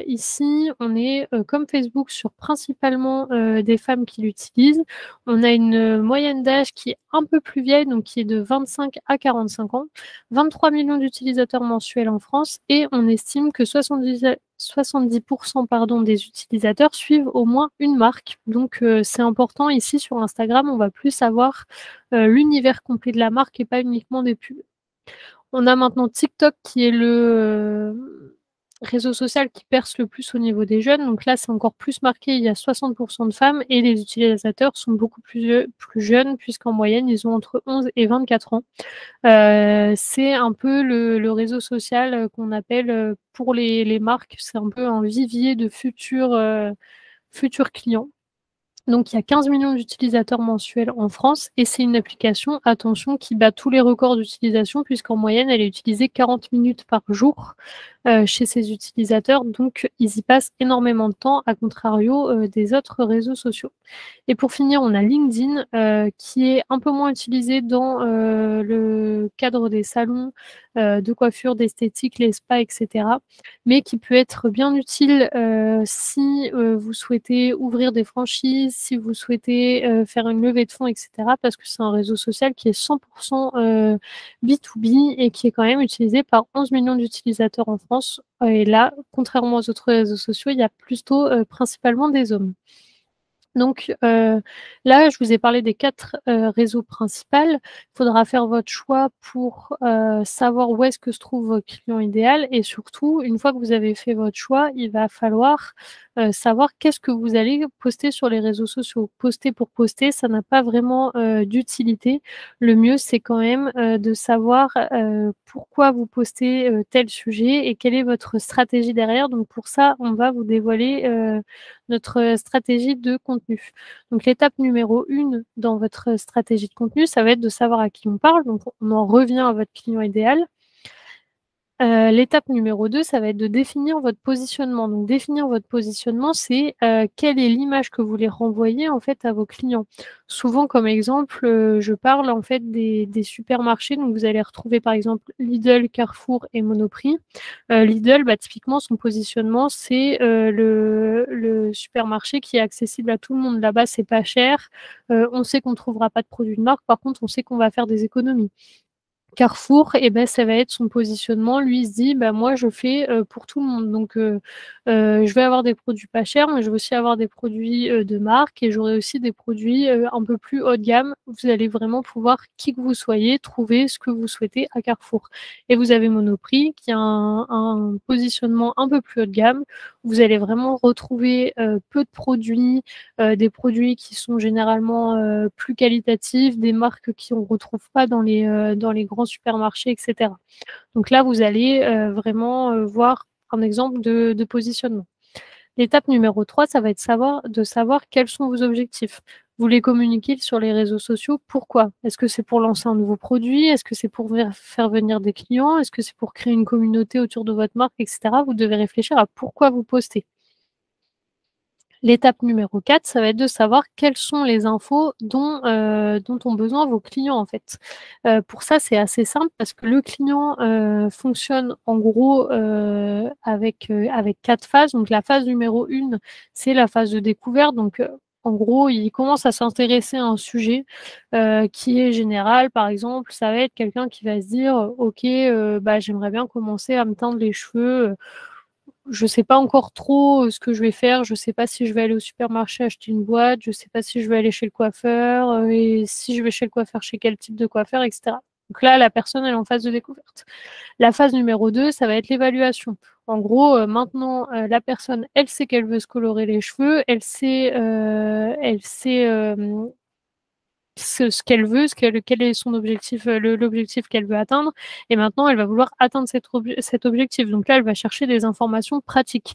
ici on est, comme Facebook sur principalement, des femmes qui l'utilisent. On a une moyenne d'âge qui est un peu plus vieille, donc qui est de 25 à 45 ans. 23 millions d'utilisateurs mensuels en France et on estime que 70 pardon, des utilisateurs suivent au moins une marque. Donc c'est important ici sur Instagram, on va plus avoir, l'univers complet de la marque et pas uniquement des pubs. On a maintenant TikTok qui est le réseau social qui perce le plus au niveau des jeunes. Donc là, c'est encore plus marqué, il y a 60 de femmes et les utilisateurs sont beaucoup plus jeunes puisqu'en moyenne, ils ont entre 11 et 24 ans. C'est un peu le réseau social, qu'on appelle, pour les marques, c'est un peu un vivier de futurs clients. Donc, il y a 15 millions d'utilisateurs mensuels en France et c'est une application, attention, qui bat tous les records d'utilisation puisqu'en moyenne, elle est utilisée 40 minutes par jour chez ses utilisateurs. Donc, ils y passent énormément de temps, à contrario des autres réseaux sociaux. Et pour finir, on a LinkedIn qui est un peu moins utilisé dans le cadre des salons de coiffure, d'esthétique, les spas, etc. Mais qui peut être bien utile si vous souhaitez ouvrir des franchises, si vous souhaitez faire une levée de fonds, etc. Parce que c'est un réseau social qui est 100% B2B et qui est quand même utilisé par 11 millions d'utilisateurs en France. France. Et là, contrairement aux autres réseaux sociaux, il y a plutôt principalement des hommes. Donc là, je vous ai parlé des 4 réseaux principaux. Il faudra faire votre choix pour savoir où est-ce que se trouve votre client idéal et surtout, une fois que vous avez fait votre choix, il va falloir savoir qu'est-ce que vous allez poster sur les réseaux sociaux. Poster pour poster, ça n'a pas vraiment d'utilité. Le mieux, c'est quand même de savoir pourquoi vous postez tel sujet et quelle est votre stratégie derrière. Donc pour ça, on va vous dévoiler notre stratégie de contenu. Donc l'étape numéro 1 dans votre stratégie de contenu, ça va être de savoir à qui on parle. Donc on en revient à votre client idéal. L'étape numéro 2, ça va être de définir votre positionnement. Donc définir votre positionnement, c'est quelle est l'image que vous voulez renvoyer en fait à vos clients. Souvent comme exemple, je parle en fait des supermarchés. Donc vous allez retrouver par exemple Lidl, Carrefour et Monoprix. Lidl, typiquement son positionnement, c'est le supermarché qui est accessible à tout le monde. Là-bas, c'est pas cher. On sait qu'on ne trouvera pas de produits de marque. Par contre, on sait qu'on va faire des économies. Carrefour, ça va être son positionnement. Lui, il se dit, moi, je fais pour tout le monde. Donc, je vais avoir des produits pas chers, mais je vais aussi avoir des produits de marque et j'aurai aussi des produits un peu plus haut de gamme. Vous allez vraiment pouvoir, qui que vous soyez, trouver ce que vous souhaitez à Carrefour. Et vous avez Monoprix, qui a un positionnement un peu plus haut de gamme. Vous allez vraiment retrouver peu de produits, des produits qui sont généralement plus qualitatifs, des marques qu'on ne retrouve pas dans les grands supermarchés, etc. Donc là, vous allez vraiment voir un exemple de positionnement. L'étape numéro 3, ça va être de savoir quels sont vos objectifs. Vous les communiquez sur les réseaux sociaux. Pourquoi? Est-ce que c'est pour lancer un nouveau produit? Est-ce que c'est pour faire venir des clients? Est-ce que c'est pour créer une communauté autour de votre marque, etc. Vous devez réfléchir à pourquoi vous postez. L'étape numéro 4, ça va être de savoir quelles sont les infos dont ont besoin vos clients, en fait. Pour ça, c'est assez simple parce que le client fonctionne en gros avec 4 phases. Donc la phase numéro 1, c'est la phase de découverte. Donc en gros, il commence à s'intéresser à un sujet qui est général. Par exemple, ça va être quelqu'un qui va se dire « Ok, j'aimerais bien commencer à me teindre les cheveux. Je ne sais pas encore trop ce que je vais faire. Je ne sais pas si je vais aller au supermarché acheter une boîte. Je ne sais pas si je vais aller chez le coiffeur et si je vais chez le coiffeur, chez quel type de coiffeur, etc. » Donc là, la personne, elle est en phase de découverte. La phase numéro 2, ça va être l'évaluation. En gros, maintenant, la personne, elle sait qu'elle veut se colorer les cheveux, elle sait ce qu'elle veut, quel est son objectif, l'objectif qu'elle veut atteindre. Et maintenant, elle va vouloir atteindre cet objectif. Donc là, elle va chercher des informations pratiques.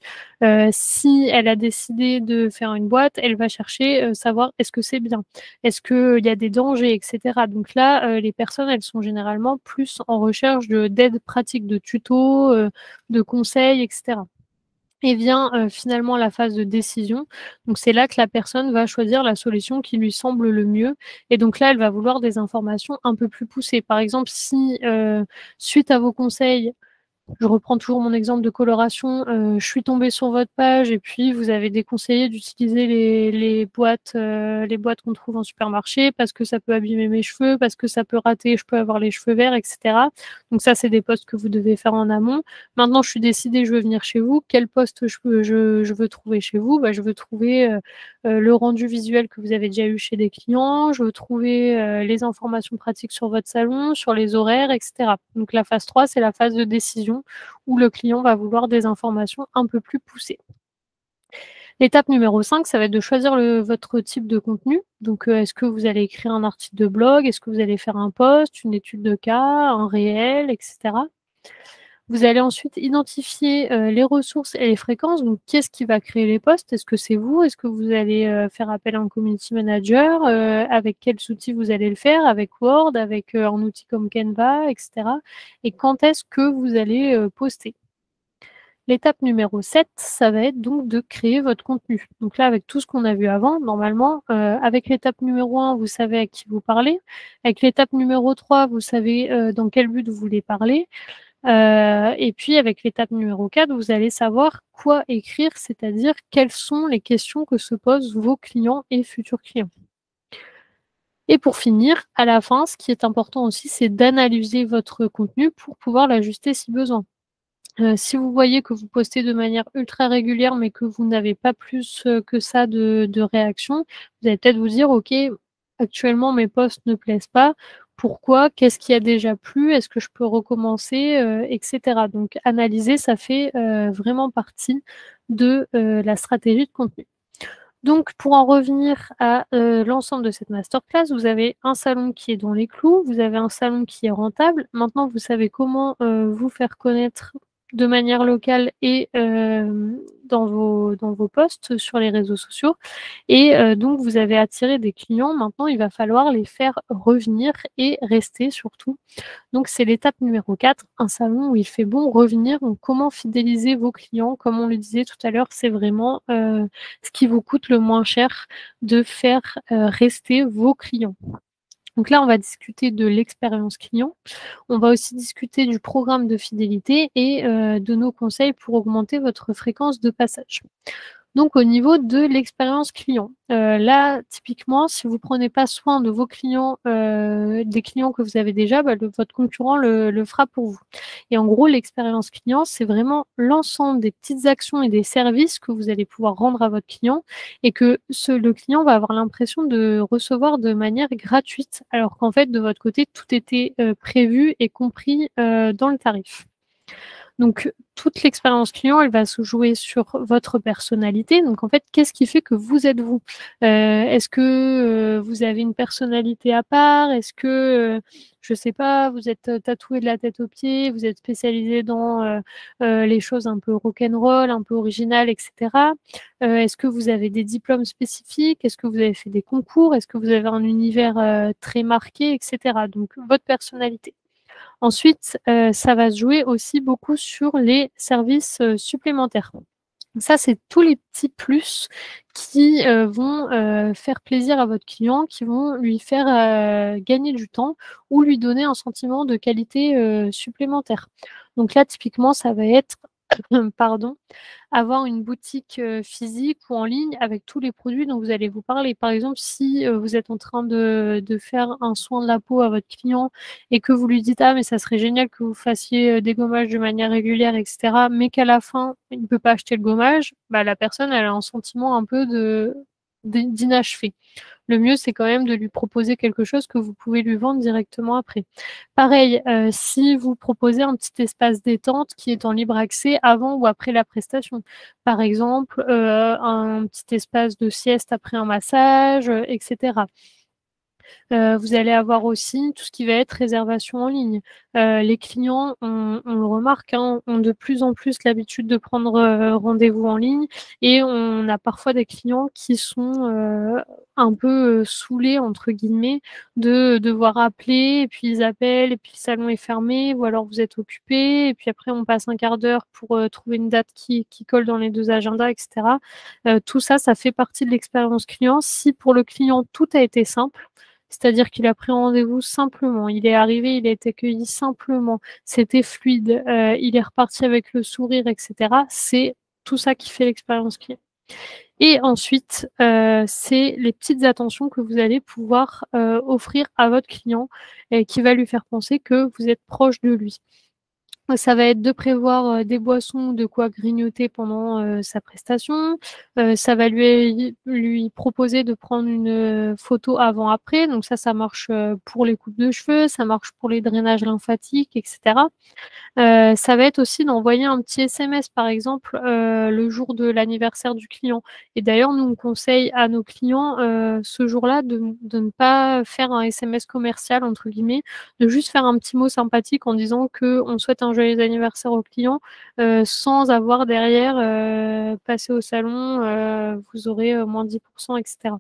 Si elle a décidé de faire une boîte, elle va chercher savoir est-ce que c'est bien, est-ce qu'il y a des dangers, etc. Donc là, les personnes, elles sont généralement plus en recherche d'aide pratique, de tutos, de conseils, etc. Et vient finalement la phase de décision. Donc c'est là que la personne va choisir la solution qui lui semble le mieux. Et donc là, elle va vouloir des informations un peu plus poussées. Par exemple, si suite à vos conseils, je reprends toujours mon exemple de coloration. Je suis tombée sur votre page et puis vous avez déconseillé d'utiliser les boîtes qu'on trouve en supermarché parce que ça peut abîmer mes cheveux, parce que ça peut rater, je peux avoir les cheveux verts, etc. Donc ça, c'est des posts que vous devez faire en amont. Maintenant, je suis décidée, je veux venir chez vous. Quel post je veux trouver chez vous? Je veux trouver le rendu visuel que vous avez déjà eu chez des clients. Je veux trouver les informations pratiques sur votre salon, sur les horaires, etc. Donc la phase 3, c'est la phase de décision où le client va vouloir des informations un peu plus poussées. L'étape numéro 5, ça va être de choisir votre type de contenu. Donc, est-ce que vous allez écrire un article de blog? Est-ce que vous allez faire un post, une étude de cas, un réel, etc. Vous allez ensuite identifier les ressources et les fréquences. Donc, qui est-ce qui va créer les posts? Est-ce que c'est vous? Est-ce que vous allez faire appel à un community manager? Avec quels outils vous allez le faire? Avec Word, avec un outil comme Canva, etc. Et quand est-ce que vous allez poster? L'étape numéro 7, ça va être donc de créer votre contenu. Donc là, avec tout ce qu'on a vu avant, normalement, avec l'étape numéro 1, vous savez à qui vous parlez. Avec l'étape numéro 3, vous savez dans quel but vous voulez parler. Et puis, avec l'étape numéro 4, vous allez savoir quoi écrire, c'est-à-dire quelles sont les questions que se posent vos clients et futurs clients. Et pour finir, à la fin, ce qui est important aussi, c'est d'analyser votre contenu pour pouvoir l'ajuster si besoin. Si vous voyez que vous postez de manière ultra régulière, mais que vous n'avez pas plus, que ça de réactions, vous allez peut-être vous dire: «OK, actuellement mes posts ne plaisent pas. Pourquoi? Qu'est-ce qui a déjà plu? Est-ce que je peux recommencer?» Et cetera. Donc analyser, ça fait, vraiment partie de, la stratégie de contenu. Donc pour en revenir à, l'ensemble de cette masterclass, vous avez un salon qui est dans les clous, vous avez un salon qui est rentable. Maintenant, vous savez comment, vous faire connaître de manière locale et dans vos posts sur les réseaux sociaux et donc vous avez attiré des clients. Maintenant, il va falloir les faire revenir et rester surtout. Donc c'est l'étape numéro 4, un salon où il fait bon revenir. Donc comment fidéliser vos clients? Comme on le disait tout à l'heure, c'est vraiment, ce qui vous coûte le moins cher de faire, rester vos clients. Donc là, on va discuter de l'expérience client. On va aussi discuter du programme de fidélité et de nos conseils pour augmenter votre fréquence de passage. Donc au niveau de l'expérience client, là typiquement si vous prenez pas soin de vos clients, des clients que vous avez déjà, votre concurrent le fera pour vous et en gros l'expérience client, c'est vraiment l'ensemble des petites actions et des services que vous allez pouvoir rendre à votre client et que le client va avoir l'impression de recevoir de manière gratuite alors qu'en fait de votre côté tout était, prévu et compris, dans le tarif. Donc, toute l'expérience client, elle va se jouer sur votre personnalité. Donc, en fait, qu'est-ce qui fait que vous êtes vous? Est-ce que, vous avez une personnalité à part? Est-ce que, je sais pas, vous êtes, tatoué de la tête aux pieds, vous êtes spécialisé dans, les choses un peu rock'n'roll, un peu originales et cetera? Est-ce que vous avez des diplômes spécifiques? Est-ce que vous avez fait des concours? Est-ce que vous avez un univers, très marqué et cetera? Donc, votre personnalité. Ensuite, ça va se jouer aussi beaucoup sur les services, supplémentaires. Ça, c'est tous les petits plus qui, vont, faire plaisir à votre client, qui vont lui faire, gagner du temps ou lui donner un sentiment de qualité, supplémentaire. Donc là, typiquement, ça va être, pardon, avoir une boutique, physique ou en ligne avec tous les produits dont vous allez vous parler. Par exemple, si, vous êtes en train de faire un soin de la peau à votre client et que vous lui dites: «Ah mais ça serait génial que vous fassiez, des gommages de manière régulière et cetera», mais qu'à la fin, il ne peut pas acheter le gommage, la personne elle a un sentiment un peu d'inachevé. Le mieux, c'est quand même de lui proposer quelque chose que vous pouvez lui vendre directement après. Pareil, si vous proposez un petit espace détente qui est en libre accès avant ou après la prestation. Par exemple, un petit espace de sieste après un massage, et cetera. Vous allez avoir aussi tout ce qui va être réservation en ligne. Les clients, on le remarque, hein, ont de plus en plus l'habitude de prendre, rendez-vous en ligne et on a parfois des clients qui sont, un peu, «saoulés» entre guillemets de devoir appeler et puis ils appellent et puis le salon est fermé ou alors vous êtes occupé et puis après on passe un quart d'heure pour, trouver une date qui colle dans les 2 agendas et cetera. Tout ça, ça fait partie de l'expérience client. Si pour le client tout a été simple, c'est-à-dire qu'il a pris rendez-vous simplement, il est arrivé, il a été accueilli simplement, c'était fluide, il est reparti avec le sourire et cetera. C'est tout ça qui fait l'expérience client et ensuite, c'est les petites attentions que vous allez pouvoir, offrir à votre client et qui va lui faire penser que vous êtes proche de lui. Ça va être de prévoir, des boissons, de quoi grignoter pendant, sa prestation. Ça va lui proposer de prendre une, photo avant-après. Donc ça marche, pour les coupes de cheveux, ça marche pour les drainages lymphatiques et cetera. Ça va être aussi d'envoyer un petit SMS, par exemple, le jour de l'anniversaire du client et d'ailleurs, nous, on conseille à nos clients, ce jour-là de ne pas faire un SMS «commercial» entre guillemets, de juste faire un petit mot sympathique en disant qu'on souhaite un joyeux anniversaire au client, sans avoir derrière, «passez au salon, vous aurez, moins 10 et cetera.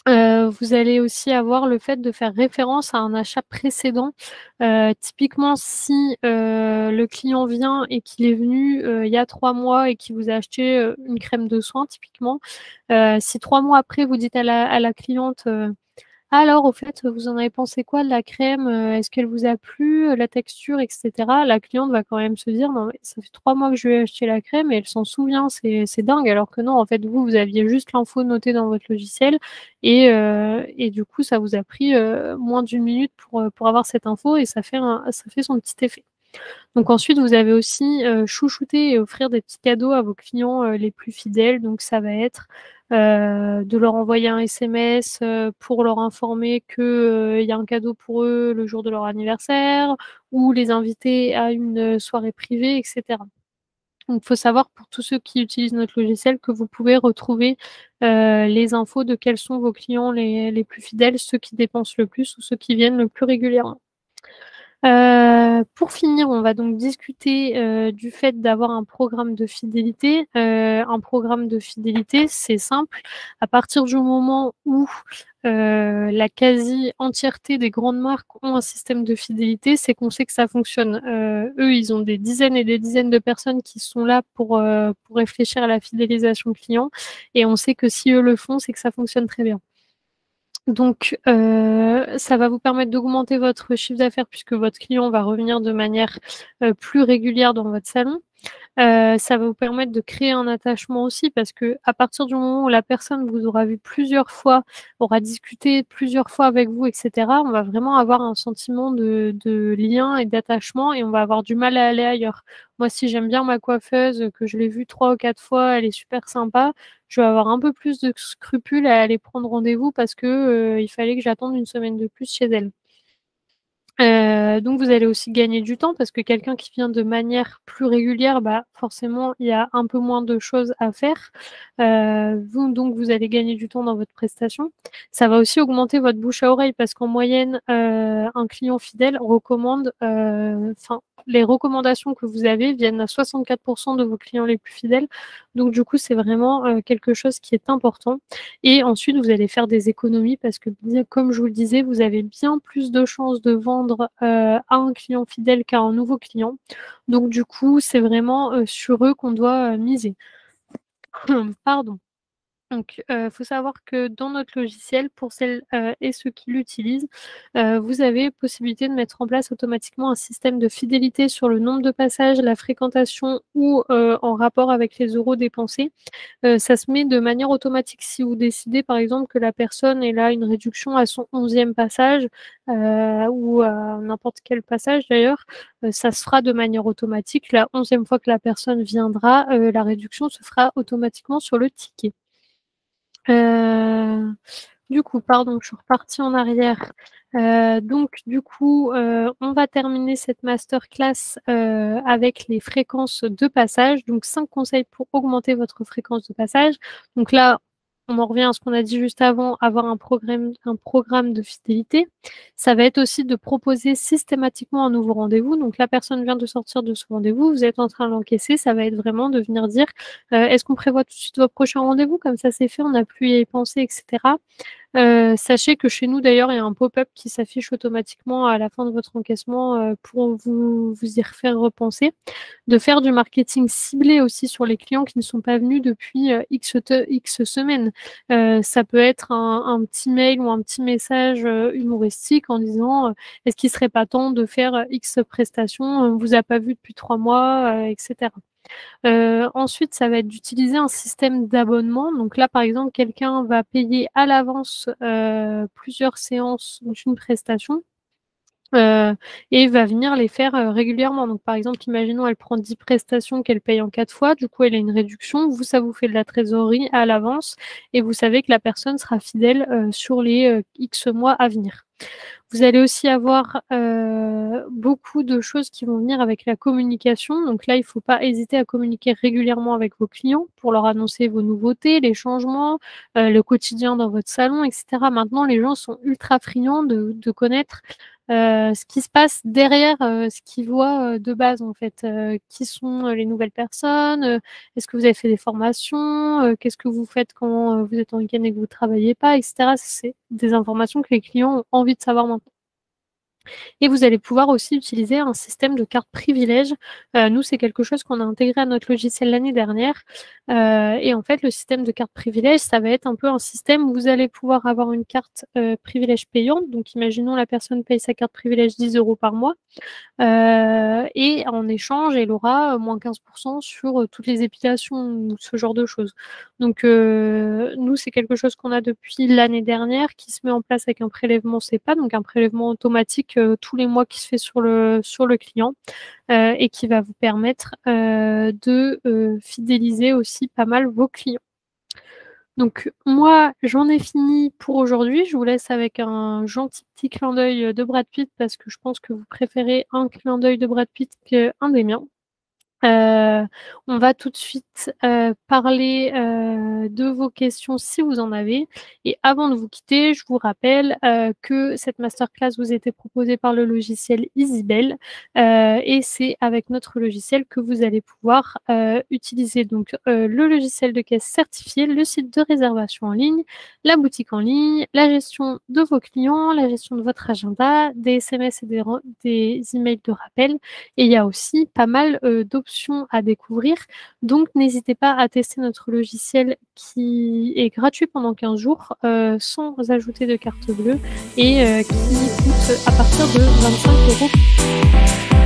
Vous allez aussi avoir le fait de faire référence à un achat précédent. Typiquement si, le client vient et qu'il est venu, il y a 3 mois et qu'il vous a acheté, une crème de soin typiquement, si 3 mois après vous dites à la cliente, alors au fait, vous en avez pensé quoi de la crème? Est-ce qu'elle vous a plu, la texture et cetera? La cliente va quand même se dire: «Non mais ça fait 3 mois que je lui ai acheté la crème et elle s'en souvient, c'est dingue». Alors que non, en fait, vous aviez juste l'info notée dans votre logiciel et du coup, ça vous a pris, moins d'1 minute pour avoir cette info et ça fait son petit effet. Donc ensuite, vous avez aussi chouchouter et offrir des petits cadeaux à vos clients les plus fidèles. Donc ça va être de leur envoyer un SMS pour leur informer qu'il y a un cadeau pour eux le jour de leur anniversaire ou les inviter à une soirée privée, etc. Donc il faut savoir pour tous ceux qui utilisent notre logiciel que vous pouvez retrouver les infos de quels sont vos clients les plus fidèles, ceux qui dépensent le plus ou ceux qui viennent le plus régulièrement. Pour finir, on va donc discuter du fait d'avoir un programme de fidélité. Un programme de fidélité, c'est simple. À partir du moment où la quasi-entièreté des grandes marques ont un système de fidélité, c'est qu'on sait que ça fonctionne. Eux, ils ont des dizaines et des dizaines de personnes qui sont là pour réfléchir à la fidélisation client. Et on sait que si eux le font, c'est que ça fonctionne très bien. Donc, ça va vous permettre d'augmenter votre chiffre d'affaires puisque votre client va revenir de manière plus régulière dans votre salon. Ça va vous permettre de créer un attachement aussi parce qu'à partir du moment où la personne vous aura vu plusieurs fois, aura discuté plusieurs fois avec vous, etc., on va vraiment avoir un sentiment de lien et d'attachement et on va avoir du mal à aller ailleurs. Moi, si j'aime bien ma coiffeuse, que je l'ai vue 3 ou 4 fois, elle est super sympa, je vais avoir un peu plus de scrupules à aller prendre rendez-vous parce que il fallait que j'attende une semaine de plus chez elle. Donc vous allez aussi gagner du temps parce que quelqu'un qui vient de manière plus régulière, bah, forcément, il y a un peu moins de choses à faire. Donc vous allez gagner du temps dans votre prestation. Ça va aussi augmenter votre bouche à oreille parce qu'en moyenne, un client fidèle recommande, les recommandations que vous avez viennent à 64% de vos clients les plus fidèles. Donc du coup, c'est vraiment quelque chose qui est important. Et ensuite, vous allez faire des économies parce que, comme je vous le disais, vous avez bien plus de chances de vendre à un client fidèle qu'à un nouveau client. Donc du coup, c'est vraiment sur eux qu'on doit miser. Pardon. Donc, faut savoir que dans notre logiciel, pour celles et ceux qui l'utilisent, vous avez possibilité de mettre en place automatiquement un système de fidélité sur le nombre de passages, la fréquentation ou en rapport avec les euros dépensés. Ça se met de manière automatique si vous décidez, par exemple, que la personne elle a une réduction à son 11e passage ou à n'importe quel passage d'ailleurs, ça se fera de manière automatique. La 11e fois que la personne viendra, la réduction se fera automatiquement sur le ticket. Du coup, pardon, je suis repartie en arrière. Donc du coup, on va terminer cette masterclass avec les fréquences de passage. Donc 5 conseils pour augmenter votre fréquence de passage. Donc là, on en revient à ce qu'on a dit juste avant, avoir un programme de fidélité. Ça va être aussi de proposer systématiquement un nouveau rendez-vous. Donc la personne vient de sortir de ce rendez-vous, vous êtes en train de l'encaisser. Ça va être vraiment de venir dire est-ce qu'on prévoit tout de suite votre prochain rendez-vous? Comme ça, c'est fait, on n'a plus à y penser, etc. Sachez que chez nous, d'ailleurs, il y a un pop-up qui s'affiche automatiquement à la fin de votre encaissement pour vous y refaire repenser. De faire du marketing ciblé aussi sur les clients qui ne sont pas venus depuis X semaines. Ça peut être un petit mail ou un petit message humoristique en disant est-ce qu'il ne serait pas temps de faire X prestations, on ne vous a pas vu depuis 3 mois, etc. Ensuite, ça va être d'utiliser un système d'abonnement. Donc là, par exemple, quelqu'un va payer à l'avance plusieurs séances d'une prestation et va venir les faire régulièrement. Donc par exemple, imaginons elle prend 10 prestations qu'elle paye en 4 fois, du coup elle a une réduction, vous, ça vous fait de la trésorerie à l'avance et vous savez que la personne sera fidèle sur les X mois à venir. Vous allez aussi avoir beaucoup de choses qui vont venir avec la communication. Donc là, il ne faut pas hésiter à communiquer régulièrement avec vos clients pour leur annoncer vos nouveautés, les changements, le quotidien dans votre salon, etc. Maintenant, les gens sont ultra friands de connaître ce qui se passe derrière ce qu'ils voient de base, en fait. Qui sont les nouvelles personnes? Est-ce que vous avez fait des formations? Qu'est-ce que vous faites quand vous êtes en week-end et que vous ne travaillez pas, etc. C'est des informations que les clients ont envie de savoir maintenant. Et vous allez pouvoir aussi utiliser un système de carte privilège. Nous, c'est quelque chose qu'on a intégré à notre logiciel l'année dernière. Et en fait, le système de carte privilège, ça va être un peu un système où vous allez pouvoir avoir une carte privilège payante. Donc, imaginons la personne paye sa carte privilège 10 € par mois. Et en échange, elle aura moins 15% sur toutes les épilations ou ce genre de choses. Donc, nous, c'est quelque chose qu'on a depuis l'année dernière qui se met en place avec un prélèvement CEPA, donc un prélèvement automatique automatique tous les mois qui se fait sur le client et qui va vous permettre de fidéliser aussi pas mal vos clients. Donc moi, j'en ai fini pour aujourd'hui. Je vous laisse avec un gentil petit clin d'œil de Brad Pitt parce que je pense que vous préférez un clin d'œil de Brad Pitt qu'un des miens. On va tout de suite parler de vos questions si vous en avez. Et avant de vous quitter, je vous rappelle que cette masterclass vous a été proposée par le logiciel Easybell et c'est avec notre logiciel que vous allez pouvoir utiliser donc le logiciel de caisse certifié, le site de réservation en ligne, la boutique en ligne, la gestion de vos clients, la gestion de votre agenda, des SMS et des emails de rappel. Et il y a aussi pas mal d'options à découvrir. Donc, n'hésitez pas à tester notre logiciel qui est gratuit pendant 15 jours sans ajouter de carte bleue et qui coûte à partir de 25 €.